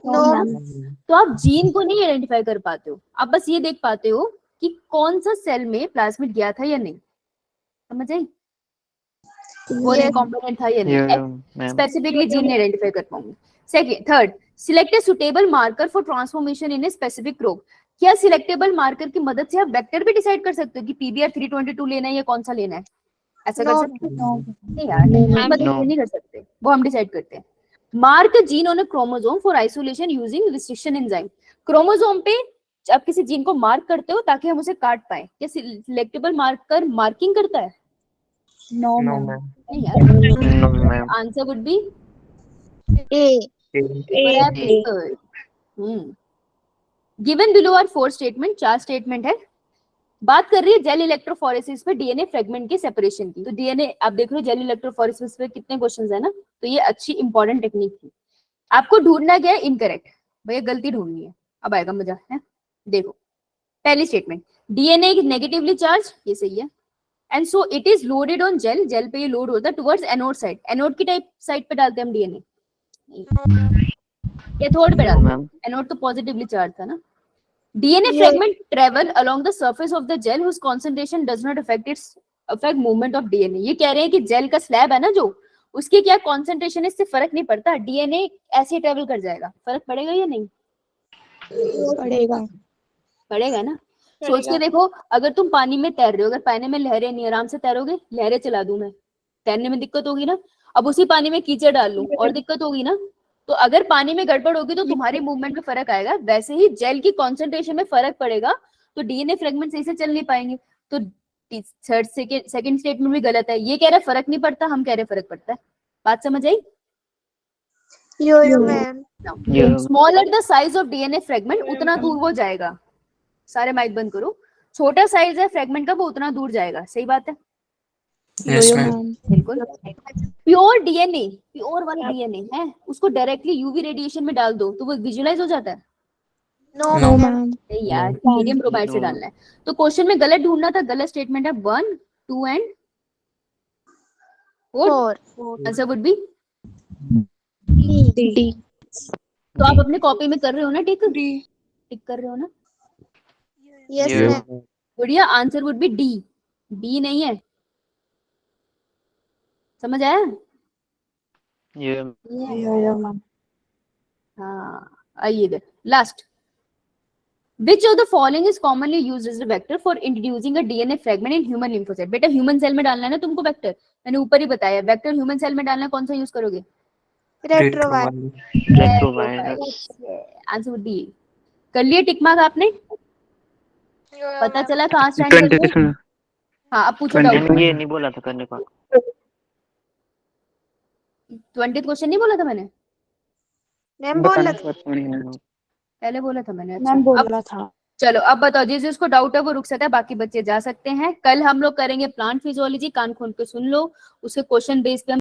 तो आप जीन को नहीं आइडेंटिफाई कर पाते हो, आप बस ये देख पाते हो कि कौन सा सेल में प्लाज्मिड गया था या नहीं, समझ आई? वो रिकॉम्बिनेंट था या नहीं, स्पेसिफिकली जीन नहीं आइडेंटिफाई कर पाऊंगी। Second, third, select a suitable marker for transformation in a specific probe. क्या सिलेक्टेबल मार्कर की मदद से आप वेक्टर भी डिसाइड कर सकते हो कि पीबीआर 322 लेना है या कौन सा लेना है? ऐसा कर सकते हो? नहीं यार, मदद नहीं कर सकते, वो हम डिसाइड करते हैं। Mark a gene on a chromosome for isolation using restriction enzyme. Chromosome पे आप किसी जीन को मार्क करते हो ताकि हम उसे काट पाए, क्या सिलेक्टेबल मार्कर मार्किंग करता है? No no ma'am. मैम। नहीं यार। No ma'am. Answer would be A. Apple. Given below are 4 statement, 4 statement है। बात कर रही है जेल इलेक्ट्रोफोरेसिस पे डीएनए फ्रेगमेंट की सेपरेशन की। तो डीएनए आप देख रहे हो जेल इलेक्ट्रोफोरेसिस पे कितने क्वेश्चंस है ना, तो ये अच्छी इंपॉर्टेंट टेक्निक थी। आपको ढूंढना क्या है? इनकरेक्ट। भैया गलती ढूंढनी है, अब आएगा मजा है। देखो पहली statement, DNA is negatively charge, ये सही है। And so it is loaded on gel, gel पे ये लोड होता है टुवर्ड्स एनोड साइड। एनोड की टाइप साइड पे डालते हैं हम डीएनए, कैथोड पे नो डालते हैं। मैम। एनोड तो पॉजिटिवली चार्ज था ना। DNA Yeah. fragment travel along the surface of the gel whose concentration does not affect movement of DNA। ये कह रहे हैं कि जेल का स्लैब है ना जो, उसकी क्या कॉन्सेंट्रेशन है इससे फर्क नहीं पड़ता, डीएनए ऐसे ही ट्रेवल कर जाएगा। फर्क पड़ेगा या नहीं? पड़ेगा। पड़ेगा ना। सोच के देखो, अगर तुम पानी में तैर रहे हो, अगर पानी में लहरें नहीं, आराम से तैरोगे? लहरें चला दूं मैं, तैरने में दिक्कत होगी ना। अब उसी पानी में कीचड़ डाल लूं और दिक्कत होगी ना। तो अगर पानी में गड़बड़ होगी तो तुम्हारी मूवमेंट में फर्क आएगा, वैसे ही जेल की कॉन्सेंट्रेशन में फर्क पड़ेगा तो डीएनए फ्रेगमेंट सही से चल नहीं पाएंगे। तो थर्ड सेकंड स्टेटमेंट भी गलत है। ये कह रहा फर्क नहीं पड़ता, हम कह रहे फर्क पड़ता है। बात समझ आई? Yo ma'am. Smaller the size of DNA fragment, उतना दूर वो जाएगा। सारे माइक बंद करो। छोटा साइज है फ्रेगमेंट का, वो उतना दूर जाएगा। सही बात है? Yes ma'am. बिल्कुल। प्योर डीएनए, प्योर वाला डीएनए है, उसको डायरेक्टली यूवी रेडिएशन में डाल दो तो वो विजुअलाइज हो जाता है? No ma'am. नहीं यार, हीलियम ब्रोमाइड से डालना है। तो क्वेश्चन में गलत ढूंढना था, गलत स्टेटमेंट है 1, 2 and 4। Answer would be D. तो आप अपने कॉपी में कर रहे हो ना टिक? टिक कर रहे हो ना? Yes ma'am. बढ़िया। Answer would be D, B नहीं है। समझ आया? हाँ, आइए इधर last. Which of the following is commonly used as a vector for introducing a DNA fragment in human lymphocyte? बेटा ह्यूमन सेल में डालना है ना तुमको वेक्टर, मैंने ऊपर ही बताया। वेक्टर ह्यूमन सेल में डालना है, कौन सा यूज करोगे? Answer would B. कर लिए टिक मार्क आपने? पता चला कहाँ स्टैंड करते हैं? हाँ, अब पूछो डाउट। ये नहीं बोला था करने का। 20th क्वेश्चन नहीं बोला था मैंने? मैम बोला था। पहले बोला था मैंने। मैम बोला था। चलो अब बताओ, जिस जिसको डाउट है वो रुक सकता है, बाकी बच्चे जा सकते हैं। कल हम लोग करेंगे प्लांट फिजियोलॉजी, कान खोल के सुन लो, उसके क्वेश्चन बेस पे हम